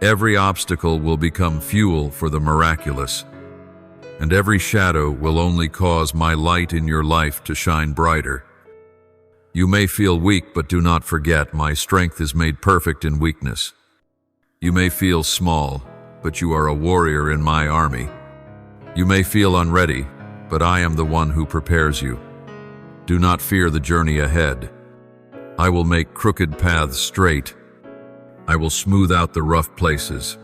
Every obstacle will become fuel for the miraculous, and every shadow will only cause my light in your life to shine brighter. You may feel weak, but do not forget my strength is made perfect in weakness. You may feel small, but you are a warrior in my army. You may feel unready, but I am the one who prepares you. Do not fear the journey ahead. I will make crooked paths straight. I will smooth out the rough places.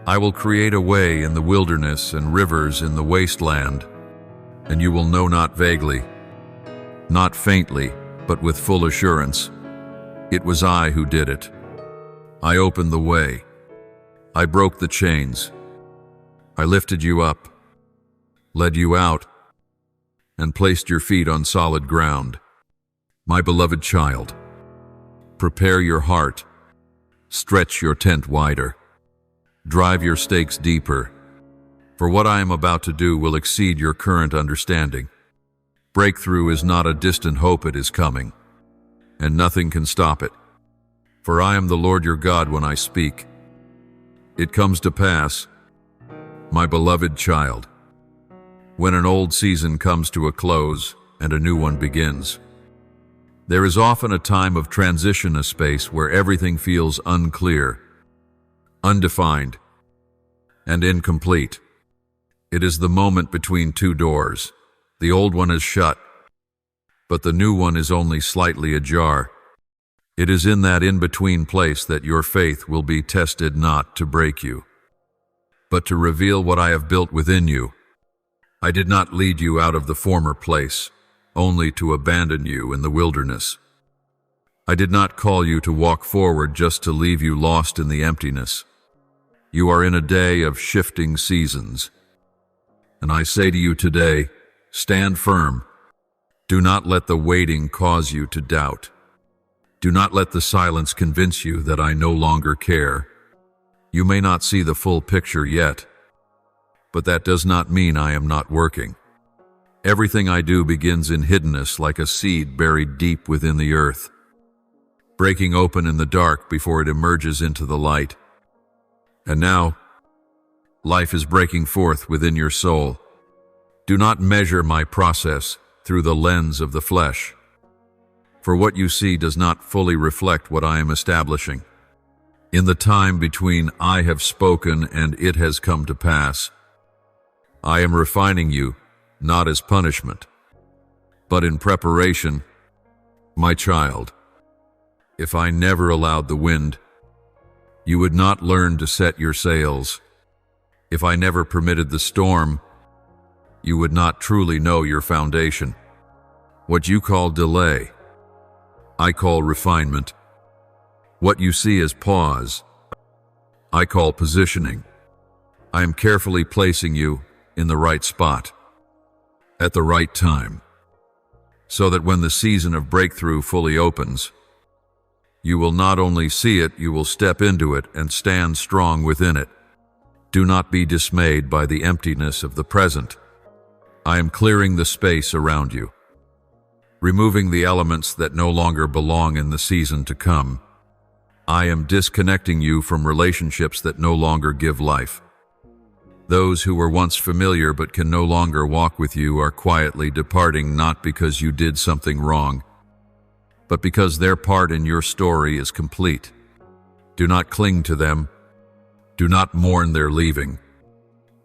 I will create a way in the wilderness and rivers in the wasteland, and you will know not vaguely, not faintly, but with full assurance. It was I who did it. I opened the way. I broke the chains. I lifted you up, led you out, and placed your feet on solid ground. My beloved child, prepare your heart, stretch your tent wider, drive your stakes deeper, for what I am about to do will exceed your current understanding. Breakthrough is not a distant hope, it is coming, and nothing can stop it. For I am the Lord your God when I speak. It comes to pass, my beloved child, when an old season comes to a close and a new one begins. There is often a time of transition, a space where everything feels unclear, undefined, and incomplete. It is the moment between two doors. The old one is shut, but the new one is only slightly ajar. It is in that in-between place that your faith will be tested, not to break you, but to reveal what I have built within you. I did not lead you out of the former place, only to abandon you in the wilderness. I did not call you to walk forward just to leave you lost in the emptiness. You are in a day of shifting seasons. And I say to you today, stand firm. Do not let the waiting cause you to doubt. Do not let the silence convince you that I no longer care. You may not see the full picture yet, but that does not mean I am not working. Everything I do begins in hiddenness, like a seed buried deep within the earth, breaking open in the dark before it emerges into the light. And now, life is breaking forth within your soul. Do not measure my process through the lens of the flesh, for what you see does not fully reflect what I am establishing. In the time between I have spoken and it has come to pass, I am refining you, not as punishment, but in preparation. My child, if I never allowed the wind, you would not learn to set your sails. If I never permitted the storm, you would not truly know your foundation. What you call delay, I call refinement. What you see as pause, I call positioning. I am carefully placing you in the right spot, at the right time, so that when the season of breakthrough fully opens, you will not only see it, you will step into it and stand strong within it. Do not be dismayed by the emptiness of the present. I am clearing the space around you, removing the elements that no longer belong in the season to come. I am disconnecting you from relationships that no longer give life. Those who were once familiar but can no longer walk with you are quietly departing, not because you did something wrong, but because their part in your story is complete. Do not cling to them. Do not mourn their leaving.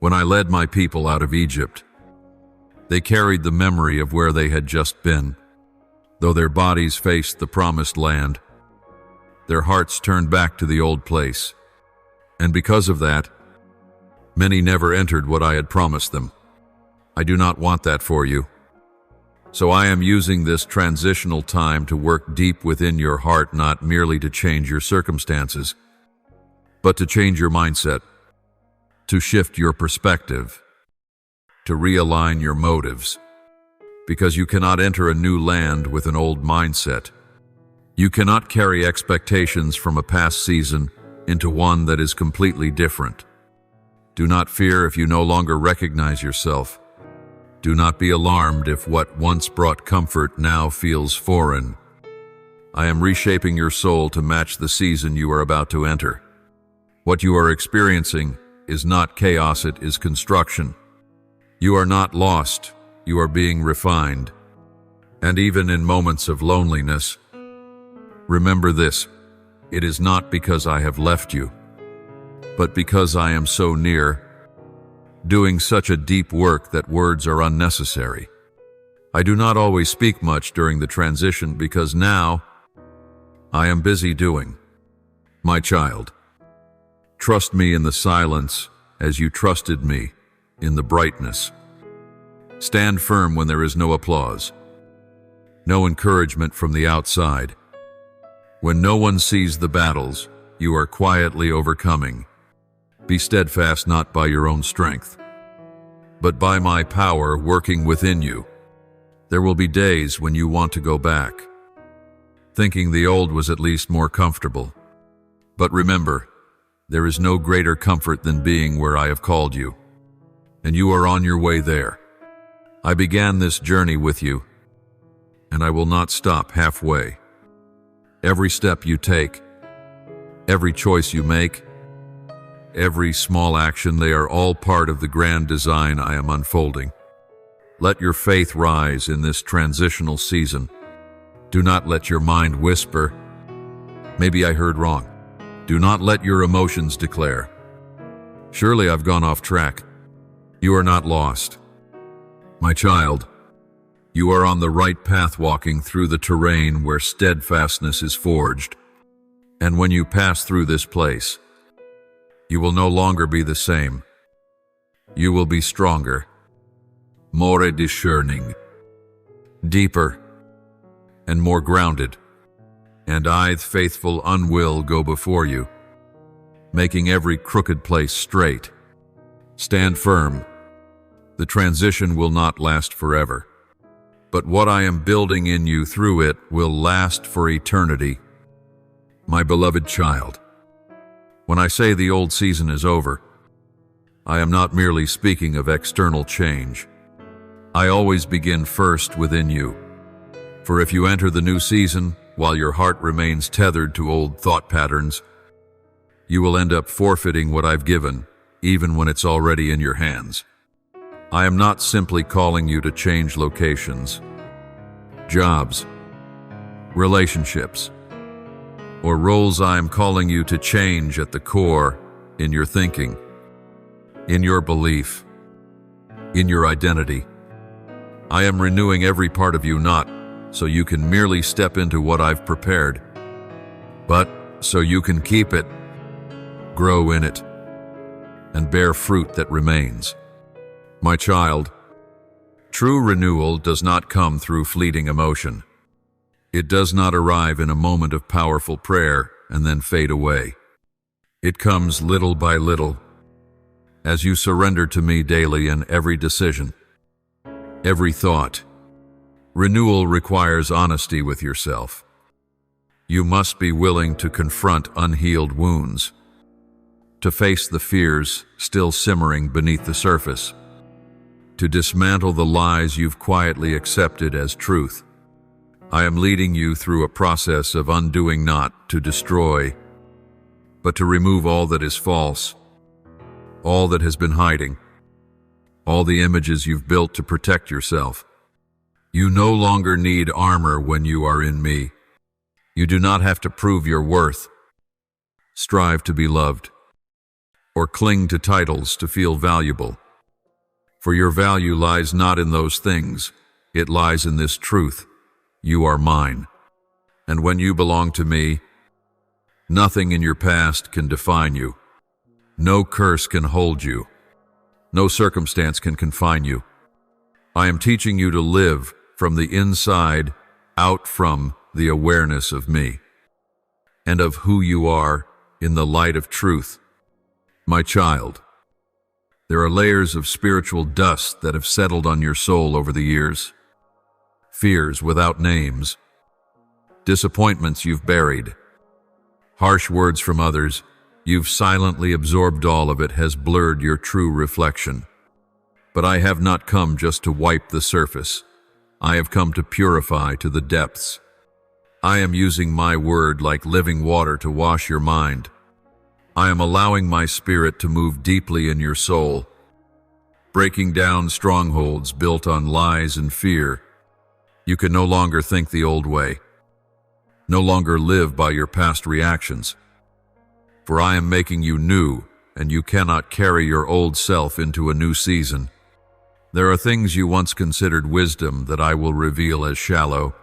When I led my people out of Egypt, they carried the memory of where they had just been. Though their bodies faced the promised land, their hearts turned back to the old place. And because of that, many never entered what I had promised them. I do not want that for you. So I am using this transitional time to work deep within your heart, not merely to change your circumstances, but to change your mindset, to shift your perspective, to realign your motives. Because you cannot enter a new land with an old mindset. You cannot carry expectations from a past season into one that is completely different. Do not fear if you no longer recognize yourself. Do not be alarmed if what once brought comfort now feels foreign. I am reshaping your soul to match the season you are about to enter. What you are experiencing is not chaos, it is construction. You are not lost, you are being refined. And even in moments of loneliness, remember this: it is not because I have left you, but because I am so near, doing such a deep work that words are unnecessary. I do not always speak much during the transition because now I am busy doing. My child, trust me in the silence as you trusted me in the brightness. Stand firm when there is no applause, no encouragement from the outside. When no one sees the battles you are quietly overcoming, be steadfast not by your own strength, but by my power working within you. There will be days when you want to go back, thinking the old was at least more comfortable. But remember, there is no greater comfort than being where I have called you, and you are on your way there. I began this journey with you, and I will not stop halfway. Every step you take, every choice you make, every small action, they are all part of the grand design I am unfolding. Let your faith rise in this transitional season. Do not let your mind whisper, "Maybe I heard wrong." Do not let your emotions declare, "Surely I've gone off track." You are not lost. My child, you are on the right path, walking through the terrain where steadfastness is forged. And when you pass through this place, you will no longer be the same. You will be stronger, more discerning, deeper, and more grounded. And I, the faithful will go before you, making every crooked place straight. Stand firm. The transition will not last forever, but what I am building in you through it will last for eternity. My beloved child, when I say the old season is over, I am not merely speaking of external change. I always begin first within you. For if you enter the new season while your heart remains tethered to old thought patterns, you will end up forfeiting what I've given, even when it's already in your hands. I am not simply calling you to change locations, jobs, relationships, or roles. I am calling you to change at the core, in your thinking, in your belief, in your identity. I am renewing every part of you, not so you can merely step into what I've prepared, but so you can keep it, grow in it, and bear fruit that remains. My child, true renewal does not come through fleeting emotion. It does not arrive in a moment of powerful prayer and then fade away. It comes little by little, as you surrender to me daily in every decision, every thought. Renewal requires honesty with yourself. You must be willing to confront unhealed wounds, to face the fears still simmering beneath the surface, to dismantle the lies you've quietly accepted as truth. I am leading you through a process of undoing, not to destroy, but to remove all that is false, all that has been hiding, all the images you've built to protect yourself. You no longer need armor when you are in me. You do not have to prove your worth, strive to be loved, or cling to titles to feel valuable. For your value lies not in those things, it lies in this truth: you are mine. And when you belong to me, nothing in your past can define you. No curse can hold you. No circumstance can confine you. I am teaching you to live from the inside out, from the awareness of me and of who you are in the light of truth. My child, there are layers of spiritual dust that have settled on your soul over the years. Fears without names, disappointments you've buried, harsh words from others. You've silently absorbed. All of it has blurred your true reflection. But I have not come just to wipe the surface. I have come to purify to the depths. I am using my word like living water to wash your mind. I am allowing my spirit to move deeply in your soul, breaking down strongholds built on lies and fear. You can no longer think the old way, no longer live by your past reactions. For I am making you new, and you cannot carry your old self into a new season. There are things you once considered wisdom that I will reveal as shallow.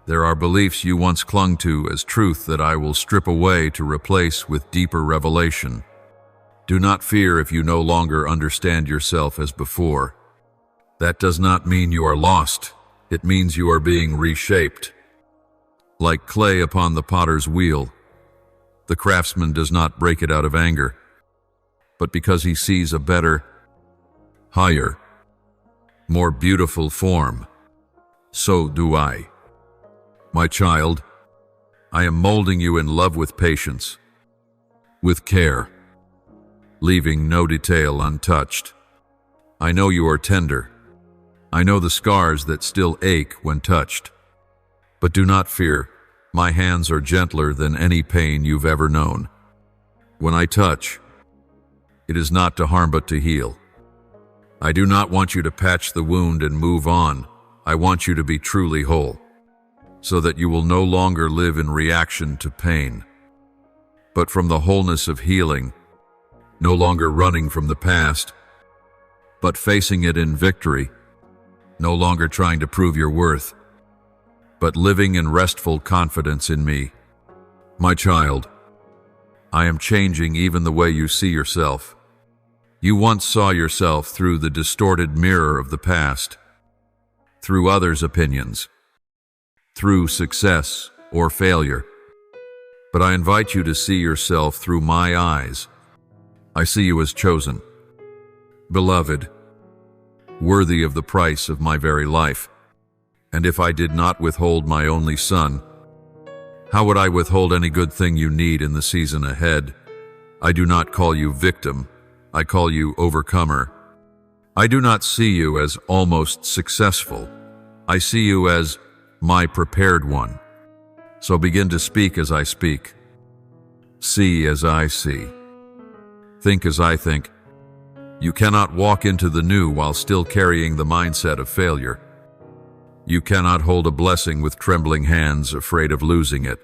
There are beliefs you once clung to as truth that I will strip away to replace with deeper revelation. Do not fear if you no longer understand yourself as before. That does not mean you are lost. It means you are being reshaped. Like clay upon the potter's wheel, the craftsman does not break it out of anger, but because he sees a better, higher, more beautiful form. So do I. My child, I am molding you in love with patience, with care, leaving no detail untouched. I know you are tender. I know the scars that still ache when touched. But do not fear, my hands are gentler than any pain you've ever known. When I touch, it is not to harm but to heal. I do not want you to patch the wound and move on. I want you to be truly whole, so that you will no longer live in reaction to pain, but from the wholeness of healing, no longer running from the past, but facing it in victory, no longer trying to prove your worth, but living in restful confidence in me. My child, I am changing even the way you see yourself. You once saw yourself through the distorted mirror of the past, through others' opinions, through success or failure. But I invite you to see yourself through my eyes. I see you as chosen, beloved, worthy of the price of my very life. And if I did not withhold my only son, how would I withhold any good thing you need in the season ahead? I do not call you victim, I call you overcomer. I do not see you as almost successful. I see you as my prepared one. So begin to speak as I speak. See as I see. Think as I think. You cannot walk into the new while still carrying the mindset of failure. You cannot hold a blessing with trembling hands, afraid of losing it.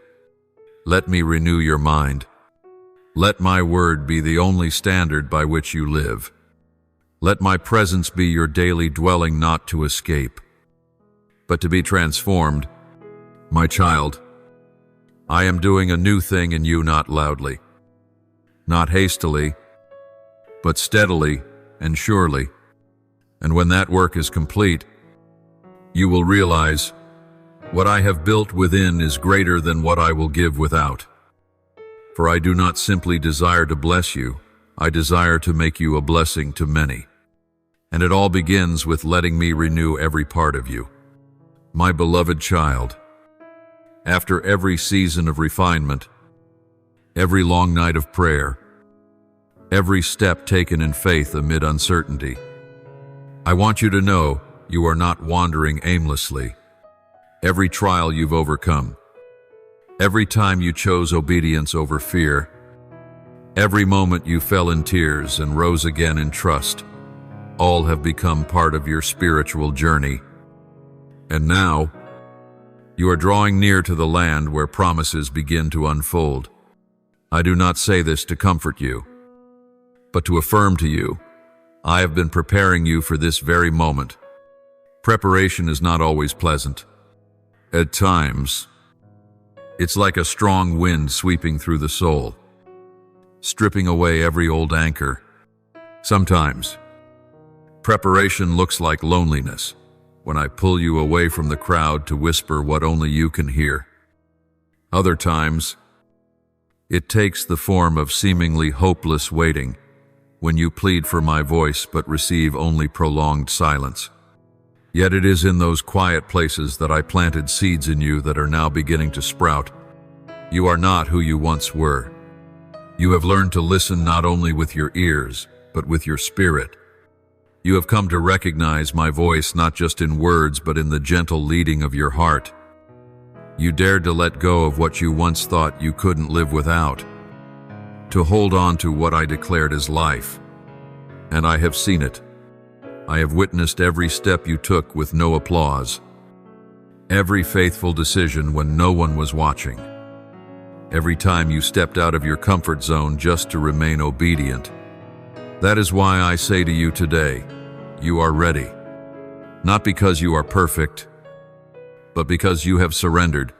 Let me renew your mind. Let my word be the only standard by which you live. Let my presence be your daily dwelling, not to escape, but to be transformed. My child, I am doing a new thing in you, not loudly, not hastily, but steadily and surely. And when that work is complete, you will realize what I have built within is greater than what I will give without. For I do not simply desire to bless you, I desire to make you a blessing to many. And it all begins with letting me renew every part of you. My beloved child, after every season of refinement, every long night of prayer, every step taken in faith amid uncertainty, I want you to know you are not wandering aimlessly. Every trial you've overcome, every time you chose obedience over fear, every moment you fell in tears and rose again in trust, all have become part of your spiritual journey. And now, you are drawing near to the land where promises begin to unfold. I do not say this to comfort you, but to affirm to you, I have been preparing you for this very moment. Preparation is not always pleasant. At times, it's like a strong wind sweeping through the soul, stripping away every old anchor. Sometimes, preparation looks like loneliness, when I pull you away from the crowd to whisper what only you can hear. Other times, it takes the form of seemingly hopeless waiting, when you plead for my voice but receive only prolonged silence. Yet it is in those quiet places that I planted seeds in you that are now beginning to sprout. You are not who you once were. You have learned to listen not only with your ears, but with your spirit. You have come to recognize my voice not just in words, but in the gentle leading of your heart. You dared to let go of what you once thought you couldn't live without, to hold on to what I declared as life. And I have seen it. I have witnessed every step you took with no applause, every faithful decision when no one was watching, every time you stepped out of your comfort zone just to remain obedient. That is why I say to you today, you are ready, not because you are perfect, but because you have surrendered,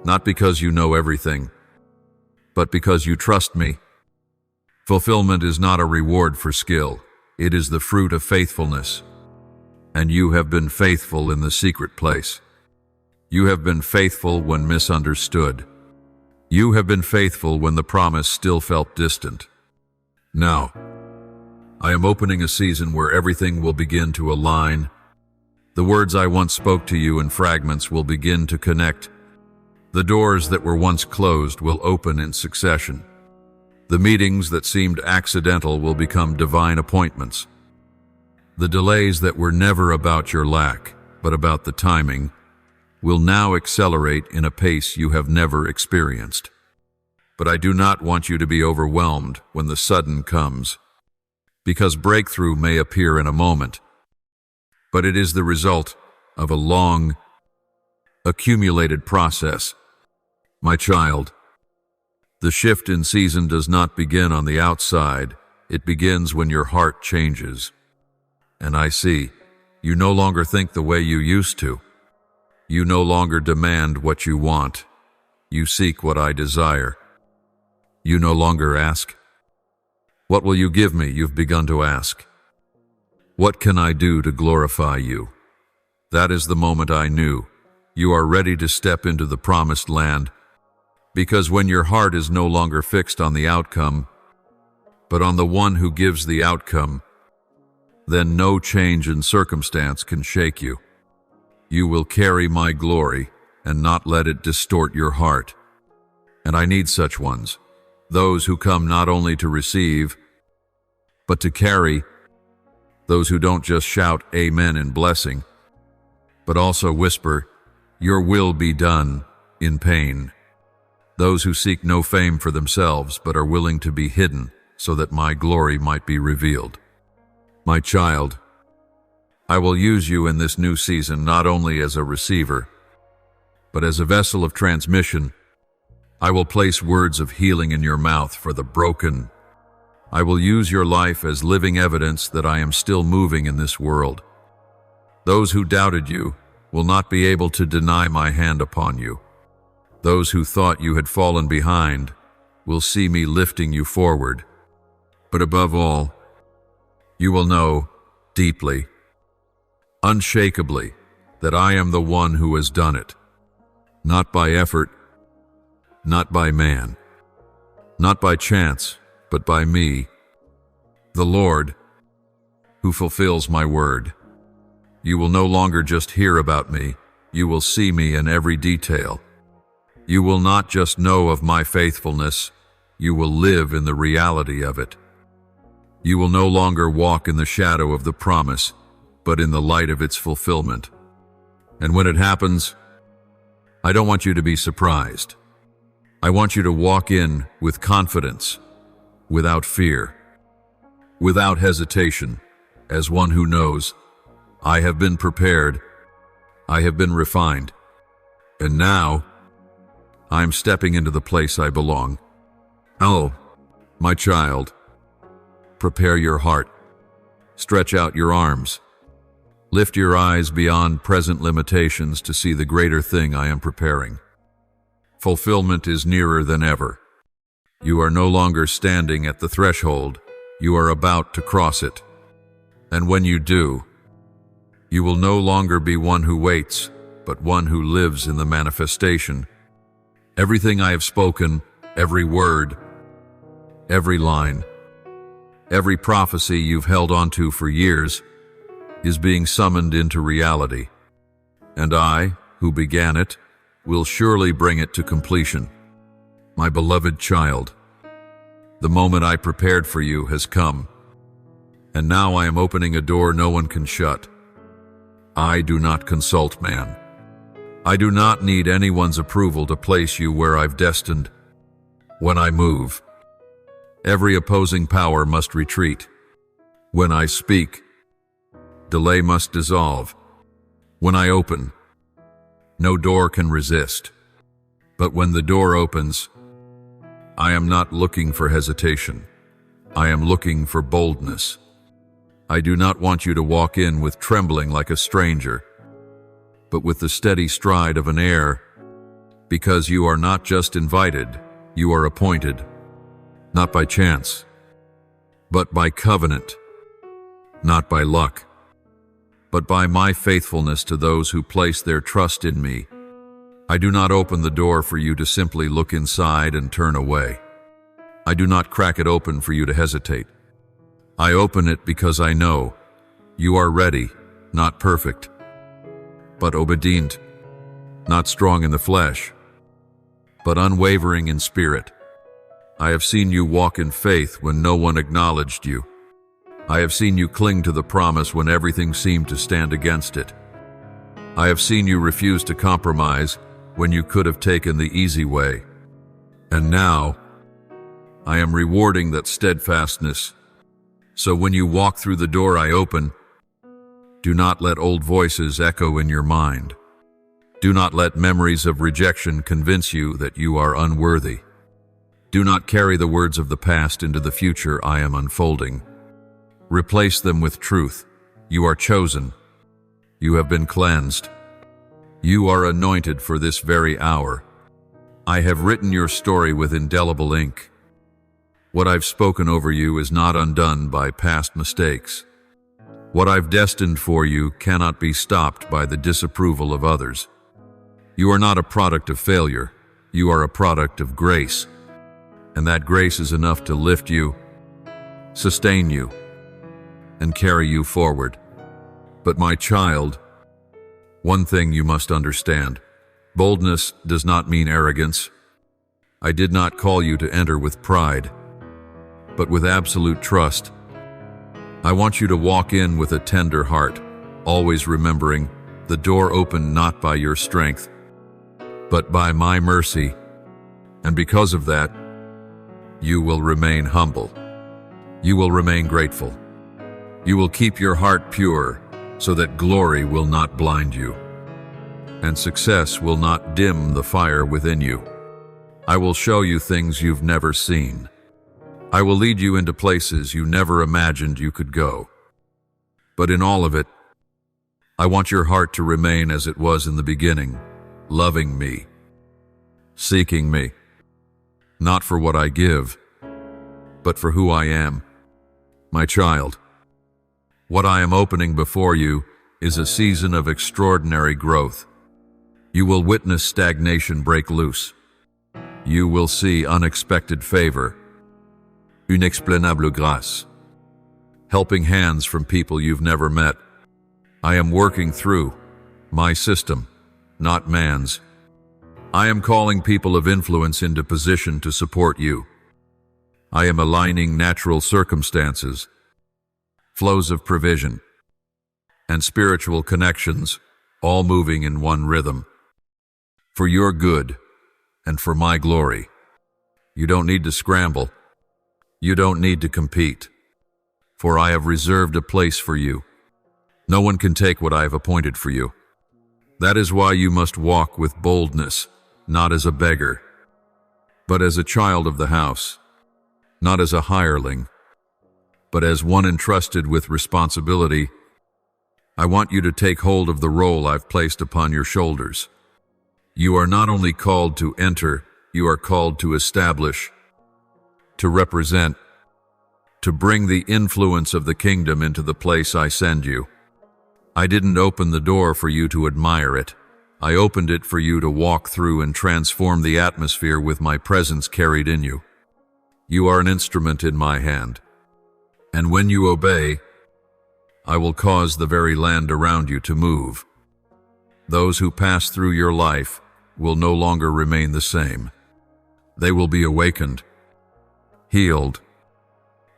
not because you know everything, but because you trust me. Fulfillment is not a reward for skill. It is the fruit of faithfulness. And you have been faithful in the secret place. You have been faithful when misunderstood. You have been faithful when the promise still felt distant. Now, I am opening a season where everything will begin to align. The words I once spoke to you in fragments will begin to connect. The doors that were once closed will open in succession. The meetings that seemed accidental will become divine appointments. The delays that were never about your lack, but about the timing, will now accelerate in a pace you have never experienced. But I do not want you to be overwhelmed when the sudden comes, because breakthrough may appear in a moment, but it is the result of a long, accumulated process. My child, the shift in season does not begin on the outside. It begins when your heart changes. And I see, you no longer think the way you used to. You no longer demand what you want. You seek what I desire. You no longer ask, "What will you give me?" You've begun to ask, "What can I do to glorify you?" That is the moment I knew you are ready to step into the promised land, because when your heart is no longer fixed on the outcome, but on the one who gives the outcome, then no change in circumstance can shake you. You will carry my glory and not let it distort your heart. And I need such ones, those who come not only to receive, but to carry, those who don't just shout amen in blessing, but also whisper, "Your will be done," in pain. Those who seek no fame for themselves, but are willing to be hidden so that my glory might be revealed. My child, I will use you in this new season not only as a receiver, but as a vessel of transmission. I will place words of healing in your mouth for the broken. I will use your life as living evidence that I am still moving in this world. Those who doubted you will not be able to deny my hand upon you. Those who thought you had fallen behind will see me lifting you forward. But above all, you will know deeply, unshakably, that I am the one who has done it. Not by effort, not by man, not by chance, but by me, the Lord, who fulfills my word. You will no longer just hear about me, you will see me in every detail. You will not just know of my faithfulness, you will live in the reality of it. You will no longer walk in the shadow of the promise, but in the light of its fulfillment. And when it happens, I don't want you to be surprised. I want you to walk in with confidence, without fear, without hesitation, as one who knows, I have been prepared, I have been refined, and now I'm stepping into the place I belong. Oh, my child, prepare your heart, stretch out your arms, lift your eyes beyond present limitations to see the greater thing I am preparing. Fulfillment is nearer than ever. You are no longer standing at the threshold, you are about to cross it. And when you do, you will no longer be one who waits, but one who lives in the manifestation. Everything I have spoken, every word, every line, every prophecy you've held onto for years is being summoned into reality. And I, who began it, will surely bring it to completion. My beloved child, the moment I prepared for you has come, and now I am opening a door no one can shut. I do not consult man. I do not need anyone's approval to place you where I've destined. When I move, every opposing power must retreat. When I speak, delay must dissolve. When I open, no door can resist. But when the door opens, I am not looking for hesitation. I am looking for boldness. I do not want you to walk in with trembling like a stranger, but with the steady stride of an heir, because you are not just invited, you are appointed, not by chance, but by covenant, not by luck, but by my faithfulness to those who place their trust in me. I do not open the door for you to simply look inside and turn away. I do not crack it open for you to hesitate. I open it because I know you are ready, not perfect, but obedient, not strong in the flesh, but unwavering in spirit. I have seen you walk in faith when no one acknowledged you. I have seen you cling to the promise when everything seemed to stand against it. I have seen you refuse to compromise when you could have taken the easy way. And now, I am rewarding that steadfastness. So when you walk through the door I open, do not let old voices echo in your mind. Do not let memories of rejection convince you that you are unworthy. Do not carry the words of the past into the future I am unfolding. Replace them with truth. You are chosen. You have been cleansed. You are anointed for this very hour. I have written your story with indelible ink. What I've spoken over you is not undone by past mistakes. What I've destined for you cannot be stopped by the disapproval of others. You are not a product of failure. You are a product of grace. And that grace is enough to lift you, sustain you, and carry you forward. But my child, one thing you must understand. Boldness does not mean arrogance. I did not call you to enter with pride, but with absolute trust. I want you to walk in with a tender heart, always remembering the door opened not by your strength, but by my mercy. And because of that, you will remain humble. You will remain grateful. You will keep your heart pure so that glory will not blind you, and success will not dim the fire within you. I will show you things you've never seen. I will lead you into places you never imagined you could go. But in all of it, I want your heart to remain as it was in the beginning, loving me, seeking me, not for what I give, but for who I am. My child, what I am opening before you is a season of extraordinary growth. You will witness stagnation break loose. You will see unexpected favor, inexplicable grâce, helping hands from people you've never met. I am working through my system, not man's. I am calling people of influence into position to support you. I am aligning natural circumstances, flows of provision, and spiritual connections, all moving in one rhythm. For your good and for my glory. You don't need to scramble. You don't need to compete. For I have reserved a place for you. No one can take what I have appointed for you. That is why you must walk with boldness, not as a beggar, but as a child of the house, not as a hireling, but as one entrusted with responsibility. I want you to take hold of the role I've placed upon your shoulders. You are not only called to enter, you are called to establish, to represent, to bring the influence of the kingdom into the place I send you. I didn't open the door for you to admire it. I opened it for you to walk through and transform the atmosphere with my presence carried in you. You are an instrument in my hand. And when you obey, I will cause the very land around you to move. Those who pass through your life will no longer remain the same. They will be awakened, healed,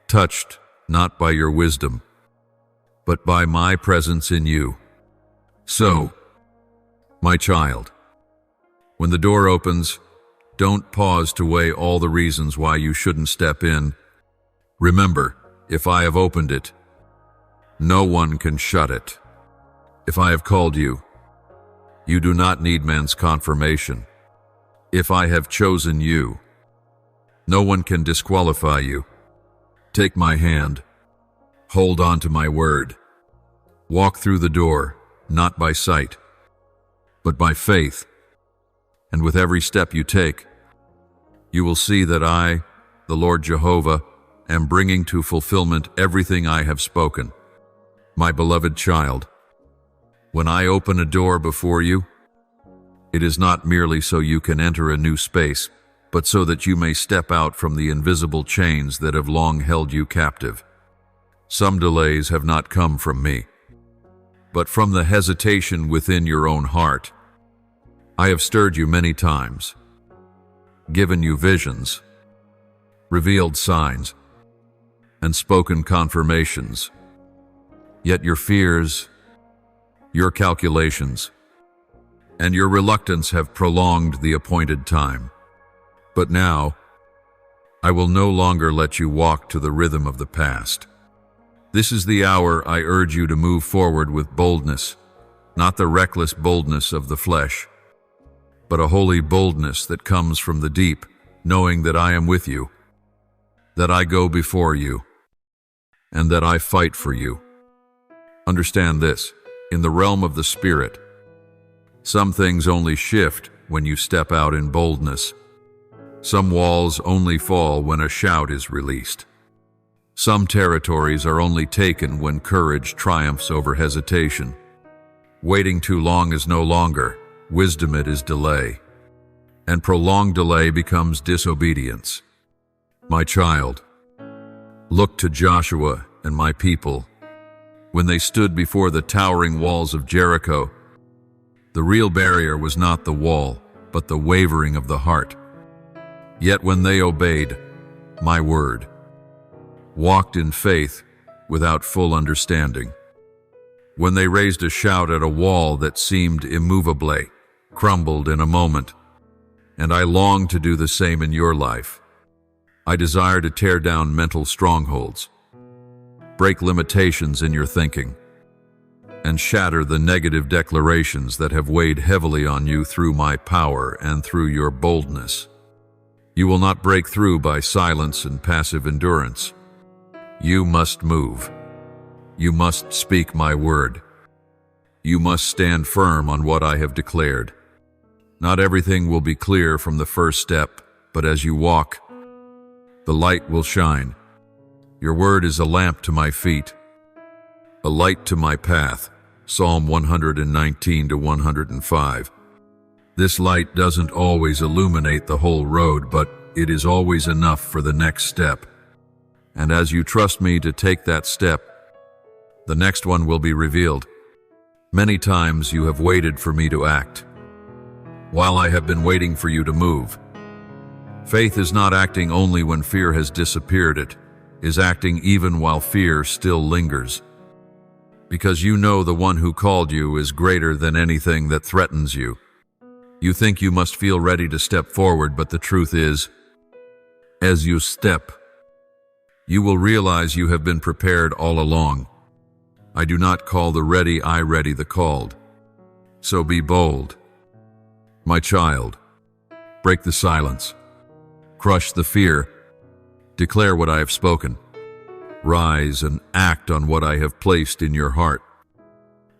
touched not by your wisdom, but by my presence in you. So, my child, when the door opens, don't pause to weigh all the reasons why you shouldn't step in. Remember, if I have opened it, no one can shut it. If I have called you, you do not need man's confirmation. If I have chosen you, no one can disqualify you. Take my hand. Hold on to my word. Walk through the door, not by sight, but by faith. And with every step you take, you will see that I, the Lord Jehovah, am bringing to fulfillment everything I have spoken. My beloved child, when I open a door before you, it is not merely so you can enter a new space, but so that you may step out from the invisible chains that have long held you captive. Some delays have not come from me, but from the hesitation within your own heart. I have stirred you many times. given you visions, revealed signs, and spoken confirmations. Yet your fears, your calculations, and your reluctance have prolonged the appointed time. But now, I will no longer let you walk to the rhythm of the past. This is the hour I urge you to move forward with boldness, not the reckless boldness of the flesh, but a holy boldness that comes from the deep, knowing that I am with you, that I go before you, and that I fight for you. Understand this, in the realm of the Spirit, some things only shift when you step out in boldness. Some walls only fall when a shout is released. Some territories are only taken when courage triumphs over hesitation. Waiting too long is no longer wisdom, it is delay. And prolonged delay becomes disobedience. My child, look to Joshua and my people. When they stood before the towering walls of Jericho, the real barrier was not the wall, but the wavering of the heart. Yet when they obeyed my word, walked in faith without full understanding, when they raised a shout at a wall that seemed immovably, crumbled in a moment, and I long to do the same in your life. I desire to tear down mental strongholds, break limitations in your thinking, and shatter the negative declarations that have weighed heavily on you through my power and through your boldness. You will not break through by silence and passive endurance. You must move. You must speak my word. You must stand firm on what I have declared. Not everything will be clear from the first step, but as you walk, the light will shine. Your word is a lamp to my feet, a light to my path. Psalm 119-105. This light doesn't always illuminate the whole road, but it is always enough for the next step. And as you trust me to take that step, the next one will be revealed. Many times you have waited for me to act, while I have been waiting for you to move. Faith is not acting only when fear has disappeared, it is acting even while fear still lingers. Because you know the one who called you is greater than anything that threatens you. You think you must feel ready to step forward, but the truth is, as you step, you will realize you have been prepared all along. I do not call the ready, I ready the called. So be bold. My child, break the silence, crush the fear, declare what I have spoken. Rise and act on what I have placed in your heart.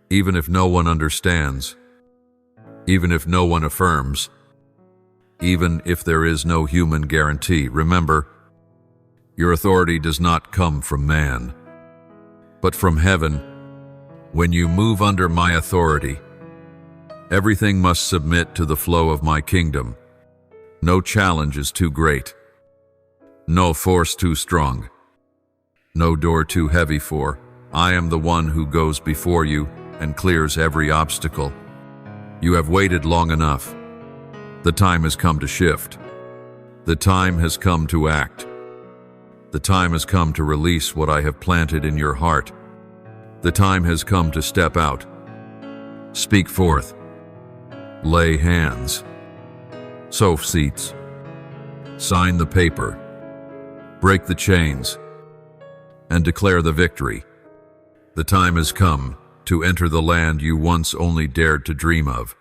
Even if no one understands, even if no one affirms, even if there is no human guarantee, remember, your authority does not come from man, but from heaven. When you move under my authority, everything must submit to the flow of my kingdom. No challenge is too great, no force too strong, no door too heavy, for I am the one who goes before you and clears every obstacle. You have waited long enough. The time has come to shift. The time has come to act. The time has come to release what I have planted in your heart. The time has come to step out. Speak forth. Lay hands. Sow seeds. Sign the paper. Break the chains. And declare the victory. The time has come to enter the land you once only dared to dream of.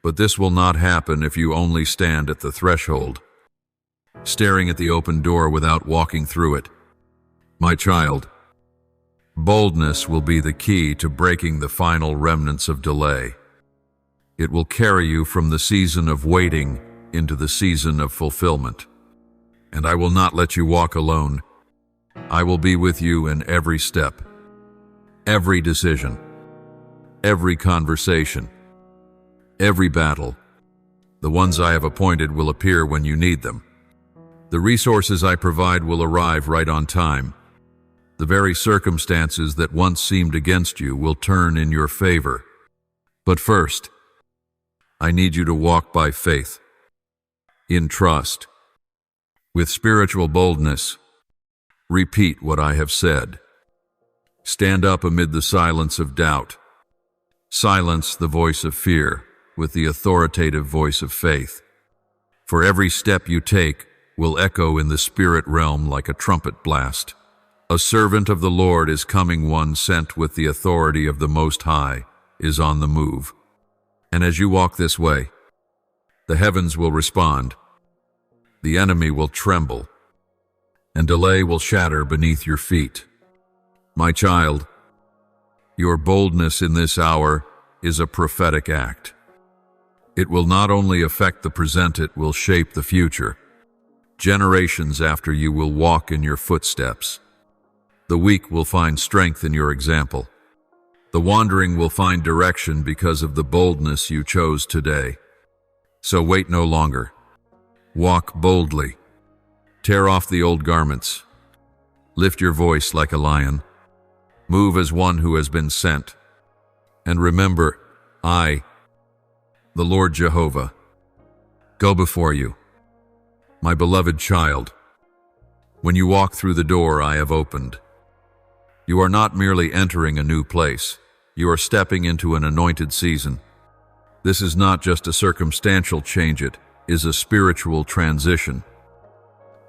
But this will not happen if you only stand at the threshold, staring at the open door without walking through it. My child, boldness will be the key to breaking the final remnants of delay. It will carry you from the season of waiting into the season of fulfillment. And I will not let you walk alone. I will be with you in every step, every decision, every conversation, every battle. The ones I have appointed will appear when you need them. The resources I provide will arrive right on time. The very circumstances that once seemed against you will turn in your favor. But first, I need you to walk by faith. in trust. With spiritual boldness, repeat what I have said. Stand up amid the silence of doubt. Silence the voice of fear with the authoritative voice of faith. For every step you take will echo in the spirit realm like a trumpet blast. A servant of the Lord is coming, one sent with the authority of the Most High is on the move. And as you walk this way, the heavens will respond, the enemy will tremble, and delay will shatter beneath your feet. My child, your boldness in this hour is a prophetic act. It will not only affect the present, it will shape the future. Generations after you will walk in your footsteps. The weak will find strength in your example. The wandering will find direction because of the boldness you chose today. So wait no longer. Walk boldly. Tear off the old garments. Lift your voice like a lion. Move as one who has been sent. And remember, I, the Lord Jehovah, go before you. My beloved child, when you walk through the door I have opened, you are not merely entering a new place. You are stepping into an anointed season. This is not just a circumstantial change, it is a spiritual transition,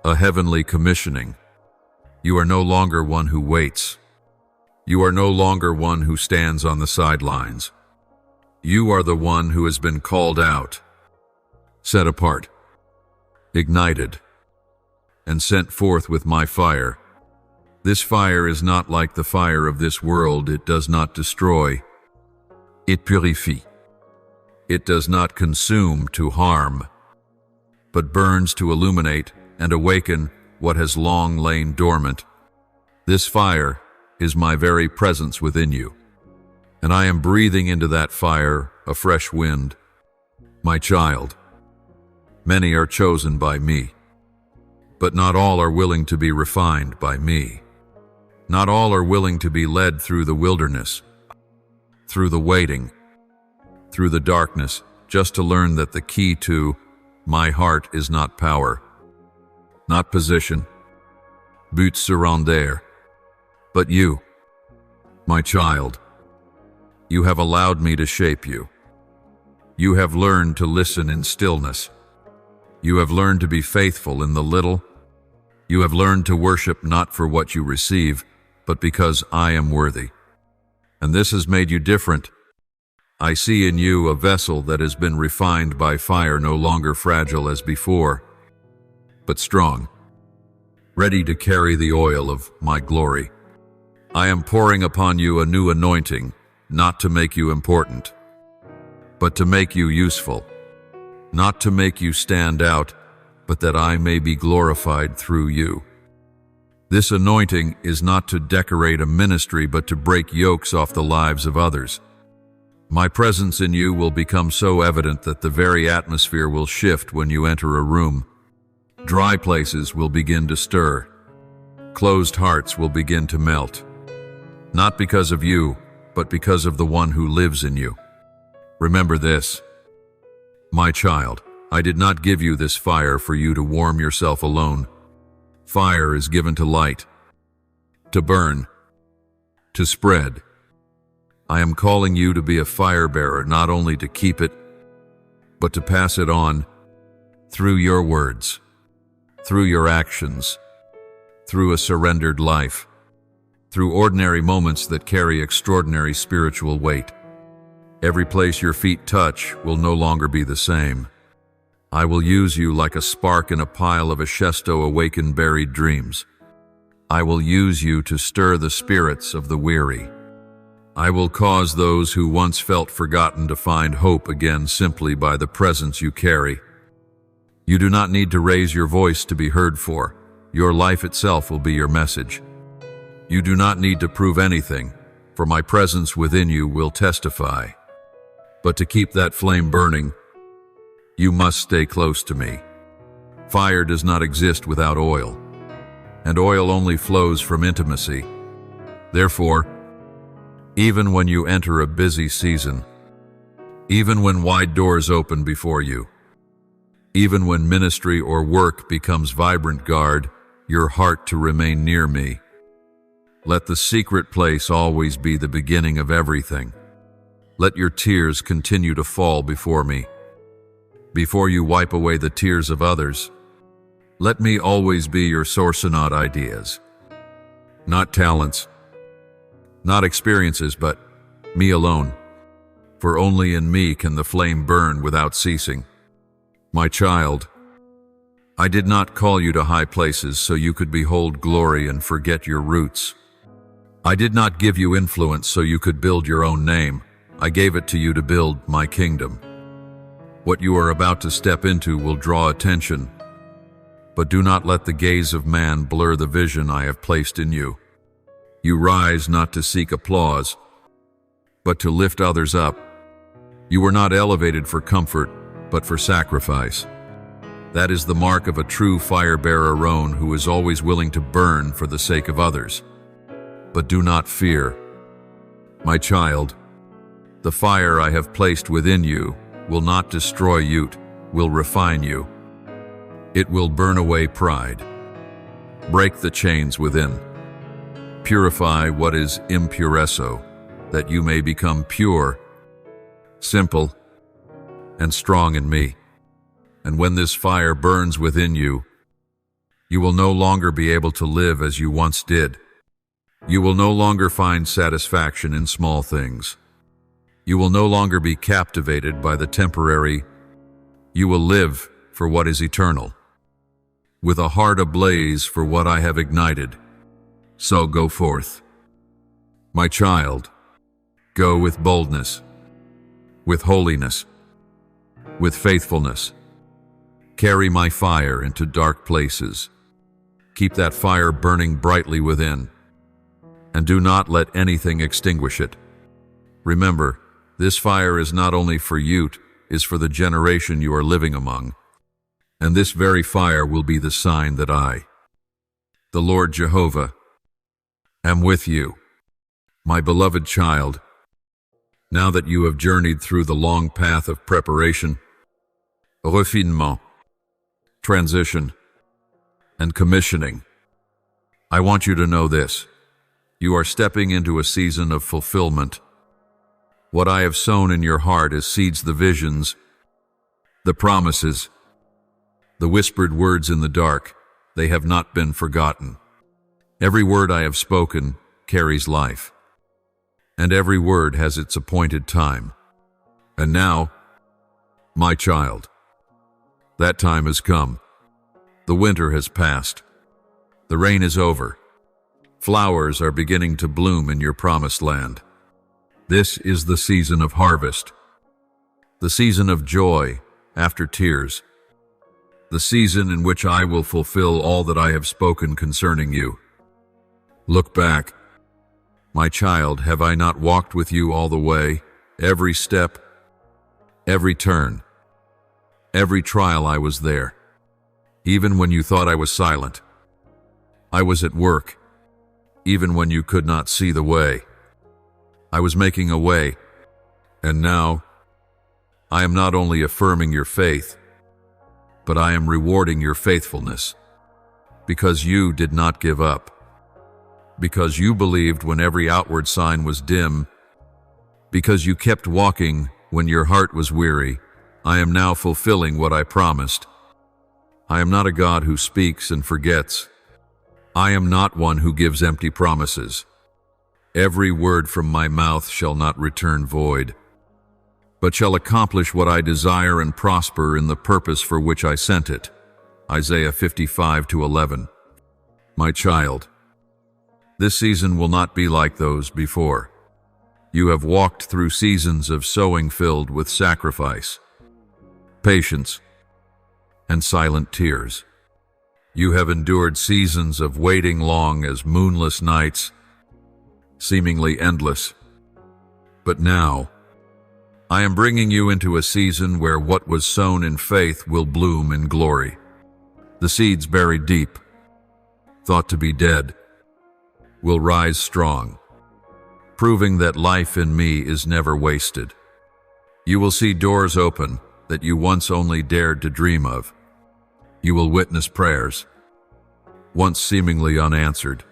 a heavenly commissioning. You are no longer one who waits. You are no longer one who stands on the sidelines. You are the one who has been called out, set apart, ignited, and sent forth with my fire. This fire is not like the fire of this world. It does not destroy. It purifies. It does not consume to harm, but burns to illuminate and awaken what has long lain dormant. This fire is my very presence within you, and I am breathing into that fire a fresh wind. My child, many are chosen by me, but not all are willing to be refined by me. Not all are willing to be led through the wilderness, through the waiting, through the darkness, just to learn that the key to my heart is not power, not position, but surrender, but you, my child. You have allowed me to shape you. You have learned to listen in stillness. You have learned to be faithful in the little. You have learned to worship not for what you receive, but because I am worthy. And this has made you different. I see in you a vessel that has been refined by fire, no longer fragile as before, but strong, ready to carry the oil of my glory. I am pouring upon you a new anointing, not to make you important, but to make you useful, not to make you stand out, but that I may be glorified through you. This anointing is not to decorate a ministry, but to break yokes off the lives of others. My presence in you will become so evident that the very atmosphere will shift when you enter a room. Dry places will begin to stir. Closed hearts will begin to melt. Not because of you, but because of the one who lives in you. Remember this, my child, I did not give you this fire for you to warm yourself alone. Fire is given to light, to burn, to spread. I am calling you to be a fire bearer, not only to keep it, but to pass it on through your words, through your actions, through a surrendered life, through ordinary moments that carry extraordinary spiritual weight. Every place your feet touch will no longer be the same. I will use you like a spark in a pile of Ashesto awakened buried dreams. I will use you to stir the spirits of the weary. I will cause those who once felt forgotten to find hope again simply by the presence you carry. You do not need to raise your voice to be heard for. Your life itself will be your message. You do not need to prove anything, for my presence within you will testify. But to keep that flame burning, you must stay close to me. Fire does not exist without oil, and oil only flows from intimacy. Therefore, even when you enter a busy season, even when wide doors open before you, Even when ministry or work becomes vibrant, guard your heart to remain near me. Let the secret place always be the beginning of everything. Let your tears continue to fall before me. Before you wipe away the tears of others, let me always be your source, not ideas, not talents, not experiences, but me alone. For only in me can the flame burn without ceasing. My child, I did not call you to high places so you could behold glory and forget your roots. I did not give you influence so you could build your own name. I gave it to you to build my kingdom. What you are about to step into will draw attention, but do not let the gaze of man blur the vision I have placed in you. You rise not to seek applause, but to lift others up. You were not elevated for comfort, but for sacrifice. That is the mark of a true fire-bearer roan who is always willing to burn for the sake of others. But do not fear. My child, the fire I have placed within you will not destroy you, will refine you. It will burn away pride, break the chains within, purify what is impuresso, that you may become pure, simple, and strong in me. And when this fire burns within you, you will no longer be able to live as you once did. You will no longer find satisfaction in small things. You will no longer be captivated by the temporary. You will live for what is eternal, with a heart ablaze for what I have ignited. So go forth. My child, go with boldness, with holiness, with faithfulness. Carry my fire into dark places. Keep that fire burning brightly within, and do not let anything extinguish it. Remember, this fire is not only for you, is for the generation you are living among. And this very fire will be the sign that I, the Lord Jehovah, am with you, my beloved child. Now that you have journeyed through the long path of preparation, refinement, transition, and commissioning, I want you to know this. You are stepping into a season of fulfillment. What I have sown in your heart is seeds, the visions, the promises, the whispered words in the dark. They have not been forgotten. Every word I have spoken carries life, and every word has its appointed time. And now, my child, that time has come. The winter has passed. The rain is over. Flowers are beginning to bloom in your promised land. This is the season of harvest, the season of joy after tears, the season in which I will fulfill all that I have spoken concerning you. Look back. My child, have I not walked with you all the way, every step, every turn, every trial? I was there. Even when you thought I was silent, I was at work. Even when you could not see the way, I was making a way. And now, I am not only affirming your faith, but I am rewarding your faithfulness, because you did not give up, because you believed when every outward sign was dim, because you kept walking when your heart was weary. I am now fulfilling what I promised. I am not a God who speaks and forgets. I am not one who gives empty promises. Every word from my mouth shall not return void, but shall accomplish what I desire and prosper in the purpose for which I sent it. Isaiah 55:11. My child, this season will not be like those before. You have walked through seasons of sowing filled with sacrifice, patience, and silent tears. You have endured seasons of waiting long as moonless nights, seemingly endless. But now, I am bringing you into a season where what was sown in faith will bloom in glory. The seeds buried deep, thought to be dead, will rise strong, proving that life in me is never wasted. You will see doors open that you once only dared to dream of. You will witness prayers, once seemingly unanswered,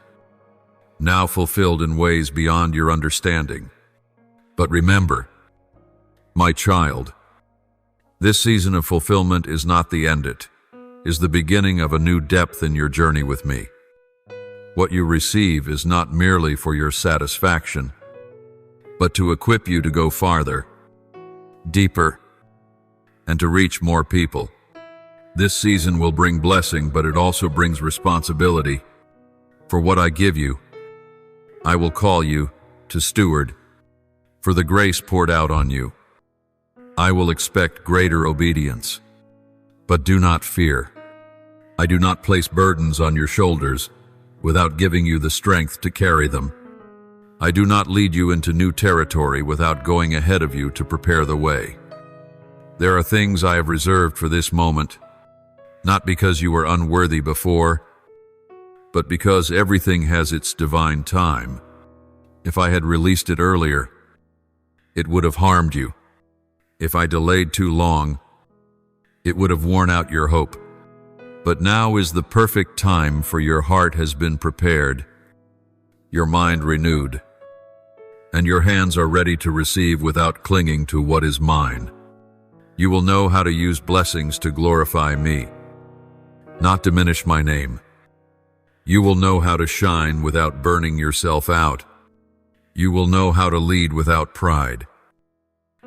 now fulfilled in ways beyond your understanding. But remember, my child, this season of fulfillment is not the end. It is the beginning of a new depth in your journey with me. What you receive is not merely for your satisfaction, but to equip you to go farther, deeper, and to reach more people. This season will bring blessing, but it also brings responsibility. For what I give you, I will call you to steward. For the grace poured out on you, I will expect greater obedience. But do not fear. I do not place burdens on your shoulders without giving you the strength to carry them. I do not lead you into new territory without going ahead of you to prepare the way. There are things I have reserved for this moment, not because you were unworthy before, but because everything has its divine time. If I had released it earlier, it would have harmed you. If I delayed too long, it would have worn out your hope. But now is the perfect time, for your heart has been prepared, your mind renewed, and your hands are ready to receive without clinging to what is mine. You will know how to use blessings to glorify me, not diminish my name. You will know how to shine without burning yourself out. You will know how to lead without pride,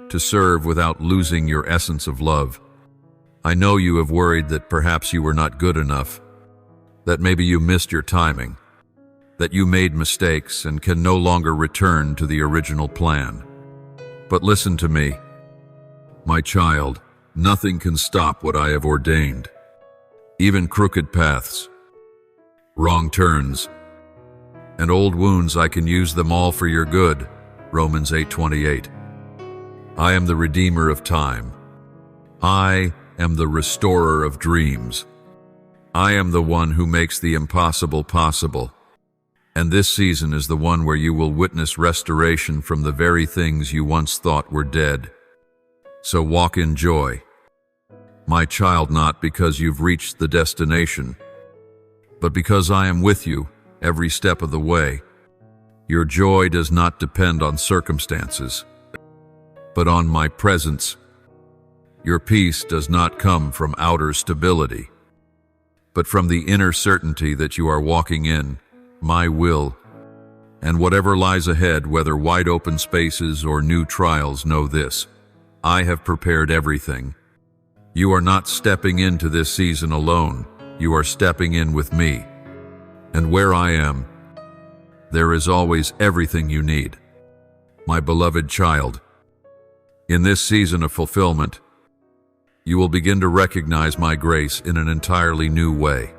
to serve without losing your essence of love. I know you have worried that perhaps you were not good enough, that maybe you missed your timing, that you made mistakes and can no longer return to the original plan. But listen to me, my child, nothing can stop what I have ordained. Even crooked paths, wrong turns, and old wounds, I can use them all for your good. Romans 8:28. I am the redeemer of time. I am the restorer of dreams. I am the one who makes the impossible possible. And this season is the one where you will witness restoration from the very things you once thought were dead. So walk in joy, my child, not because you've reached the destination, but because I am with you every step of the way. Your joy does not depend on circumstances, but on my presence. Your peace does not come from outer stability, but from the inner certainty that you are walking in my will. And whatever lies ahead, whether wide open spaces or new trials, know this: I have prepared everything. You are not stepping into this season alone. You are stepping in with me. And where I am, there is always everything you need. My beloved child, in this season of fulfillment, you will begin to recognize my grace in an entirely new way.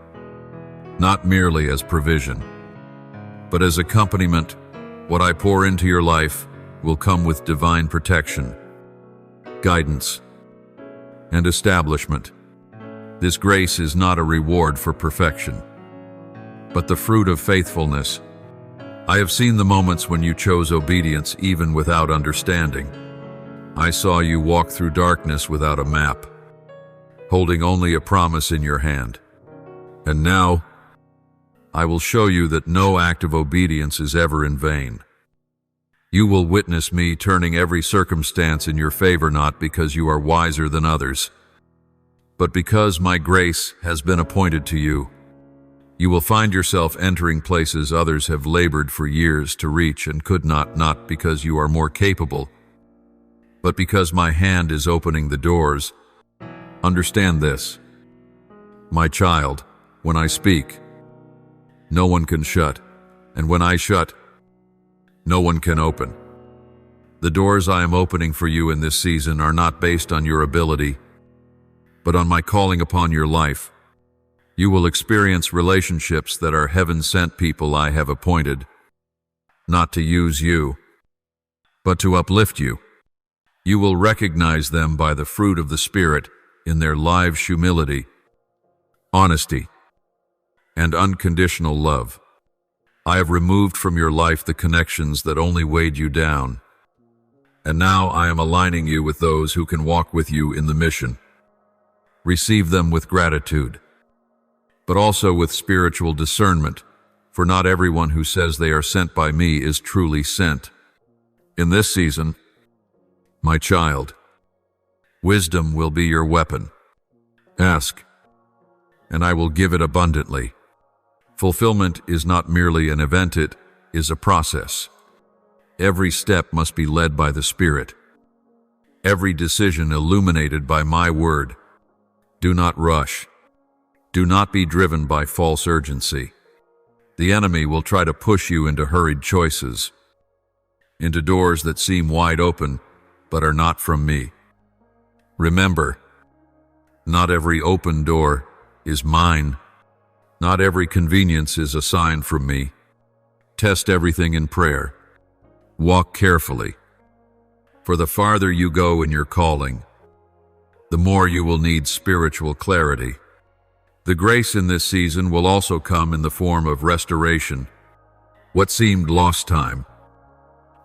Not merely as provision, but as accompaniment. What I pour into your life will come with divine protection, guidance, and establishment. This grace is not a reward for perfection, but the fruit of faithfulness. I have seen the moments when you chose obedience even without understanding. I saw you walk through darkness without a map, holding only a promise in your hand. And now, I will show you that no act of obedience is ever in vain. You will witness me turning every circumstance in your favor, not because you are wiser than others, but because my grace has been appointed to you. You will find yourself entering places others have labored for years to reach and could not because you are more capable, but because my hand is opening the doors. Understand this, my child: when I speak, no one can shut, and when I shut, no one can open. The doors I am opening for you in this season are not based on your ability, but on my calling upon your life. You will experience relationships that are heaven-sent people I have appointed, not to use you, but to uplift you. You will recognize them by the fruit of the Spirit in their lives: humility, honesty, and unconditional love. I have removed from your life the connections that only weighed you down. And now I am aligning you with those who can walk with you in the mission. Receive them with gratitude, but also with spiritual discernment, for not everyone who says they are sent by me is truly sent. In this season, my child, wisdom will be your weapon. Ask, and I will give it abundantly. Fulfillment is not merely an event, it is a process. Every step must be led by the Spirit. Every decision illuminated by my word. Do not rush. Do not be driven by false urgency. The enemy will try to push you into hurried choices, into doors that seem wide open but are not from me. Remember, not every open door is mine. Not every convenience is a sign from me. Test everything in prayer. Walk carefully. For the farther you go in your calling, the more you will need spiritual clarity. The grace in this season will also come in the form of restoration. What seemed lost time,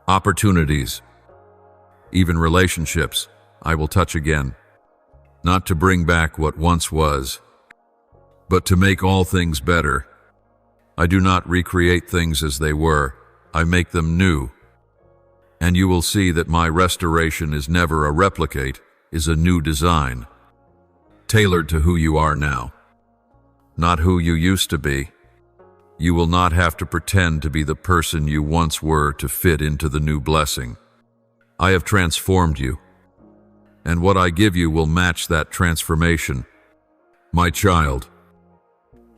opportunities, even relationships, I will touch again. Not to bring back what once was, but to make all things better. I do not recreate things as they were. I make them new. And you will see that my restoration is never a replicate, is a new design, tailored to who you are now, not who you used to be. You will not have to pretend to be the person you once were to fit into the new blessing. I have transformed you, and what I give you will match that transformation. My child,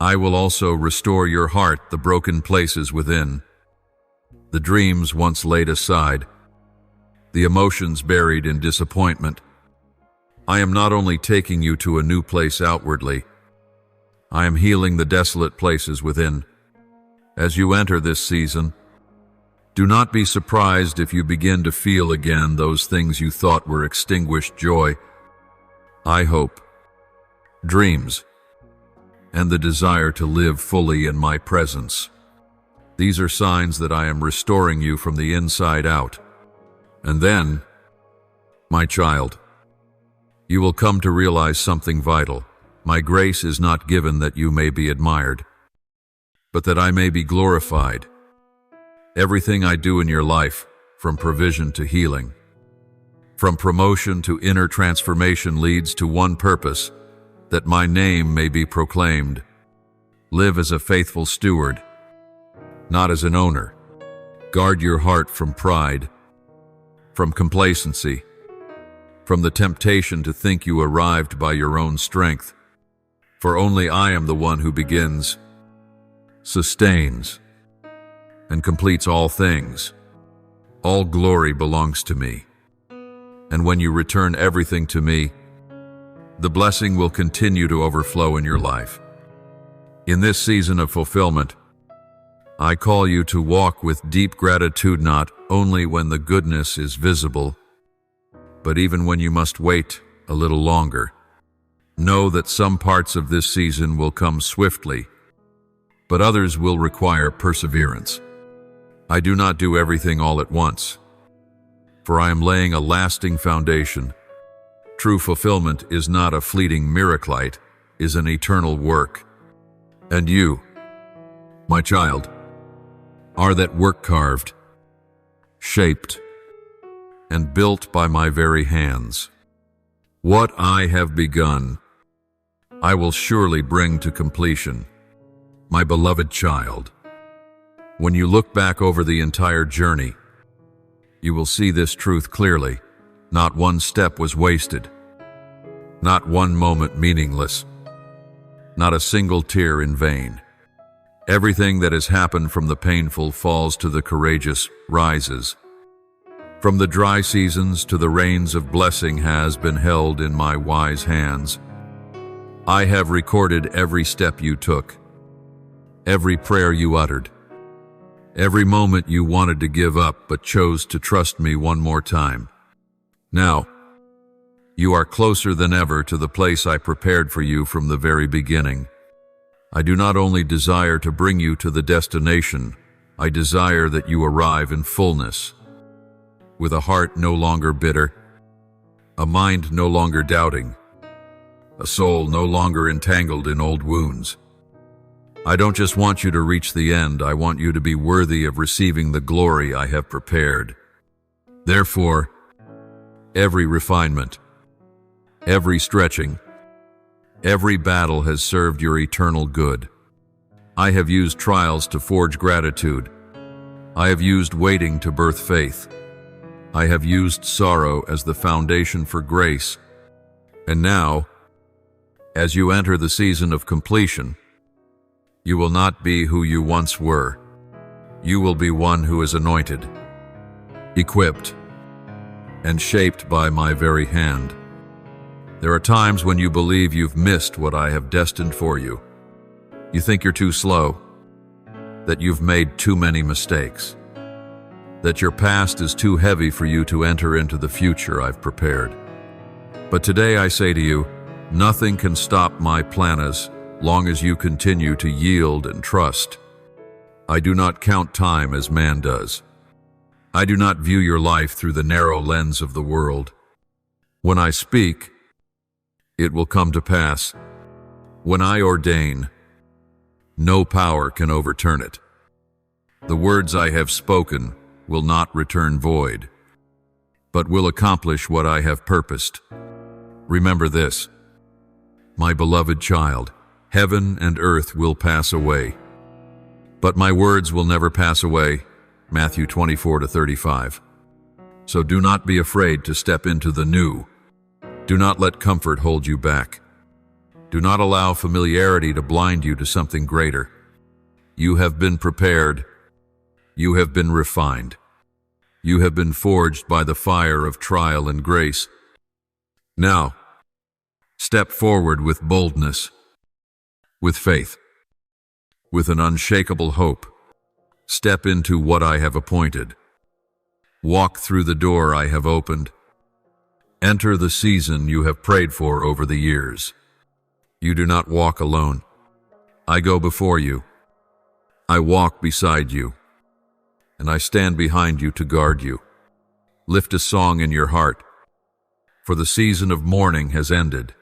I will also restore your heart, the broken places within, the dreams once laid aside, the emotions buried in disappointment. I am not only taking you to a new place outwardly, I am healing the desolate places within. As you enter this season, do not be surprised if you begin to feel again those things you thought were extinguished joy. I hope, dreams, and the desire to live fully in my presence. These are signs that I am restoring you from the inside out. And then, my child, you will come to realize something vital. My grace is not given that you may be admired, but that I may be glorified. Everything I do in your life, from provision to healing, from promotion to inner transformation, leads to one purpose, that my name may be proclaimed. Live as a faithful steward, not as an owner. Guard your heart from pride, from complacency, from the temptation to think you arrived by your own strength. For only I am the one who begins, sustains, and completes all things. All glory belongs to me. And when you return everything to me, the blessing will continue to overflow in your life. In this season of fulfillment, I call you to walk with deep gratitude, not only when the goodness is visible, but even when you must wait a little longer. Know that some parts of this season will come swiftly, but others will require perseverance. I do not do everything all at once, for I am laying a lasting foundation. True fulfillment is not a fleeting miracle, is an eternal work. And you, my child, are that work, carved, shaped, and built by my very hands. What I have begun, I will surely bring to completion. My beloved child, when you look back over the entire journey, you will see this truth clearly. Not one step was wasted, not one moment meaningless, not a single tear in vain. Everything that has happened, from the painful falls to the courageous rises, from the dry seasons to the rains of blessing, has been held in my wise hands. I have recorded every step you took, every prayer you uttered, every moment you wanted to give up but chose to trust me one more time. Now, you are closer than ever to the place I prepared for you from the very beginning. I do not only desire to bring you to the destination, I desire that you arrive in fullness. with a heart no longer bitter, a mind no longer doubting, a soul no longer entangled in old wounds. I don't just want you to reach the end, I want you to be worthy of receiving the glory I have prepared. Therefore, every refinement, every stretching, every battle has served your eternal good. I have used trials to forge gratitude. I have used waiting to birth faith. I have used sorrow as the foundation for grace. And now, as you enter the season of completion, you will not be who you once were. You will be one who is anointed, equipped, and shaped by my very hand. There are times when you believe you've missed what I have destined for you. You think you're too slow, that you've made too many mistakes, that your past is too heavy for you to enter into the future I've prepared. But today I say to you, nothing can stop my plan as long as you continue to yield and trust. I do not count time as man does. I do not view your life through the narrow lens of the world. When I speak, it will come to pass. When I ordain, no power can overturn it. The words I have spoken will not return void, but will accomplish what I have purposed. Remember this, my beloved child, heaven and earth will pass away, but my words will never pass away. Matthew 24-35. So do not be afraid to step into the new. Do not let comfort hold you back. Do not allow familiarity to blind you to something greater. You have been prepared. You have been refined. You have been forged by the fire of trial and grace. Now, step forward with boldness, with faith, with an unshakable hope. Step into what I have appointed. Walk through the door I have opened. Enter the season you have prayed for over the years. You do not walk alone. I go before you. I walk beside you. And I stand behind you to guard you. Lift a song in your heart, for the season of mourning has ended.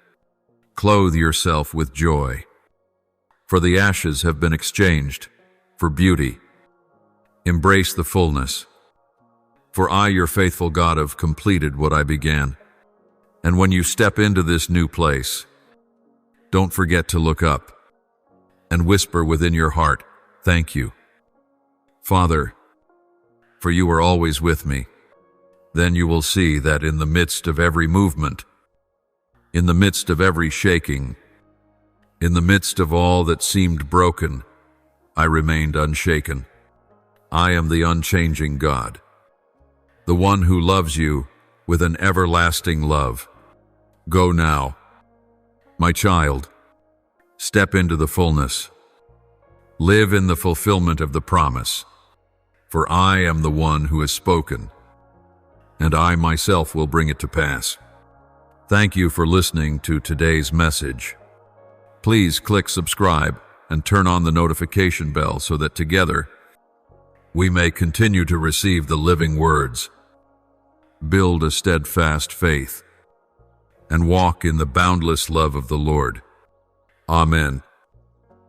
Clothe yourself with joy, for the ashes have been exchanged for beauty. Embrace the fullness, for I, your faithful God, have completed what I began. And when you step into this new place, don't forget to look up and whisper within your heart, thank you, Father, for you are always with me. Then you will see that in the midst of every movement, in the midst of every shaking, in the midst of all that seemed broken, I remained unshaken. I am the unchanging God, the one who loves you with an everlasting love. Go now, my child. Step into the fullness. Live in the fulfillment of the promise. For I am the one who has spoken, and I myself will bring it to pass. Thank you for listening to today's message. Please click subscribe and turn on the notification bell so that together we may continue to receive the living words, build a steadfast faith, and walk in the boundless love of the Lord. Amen.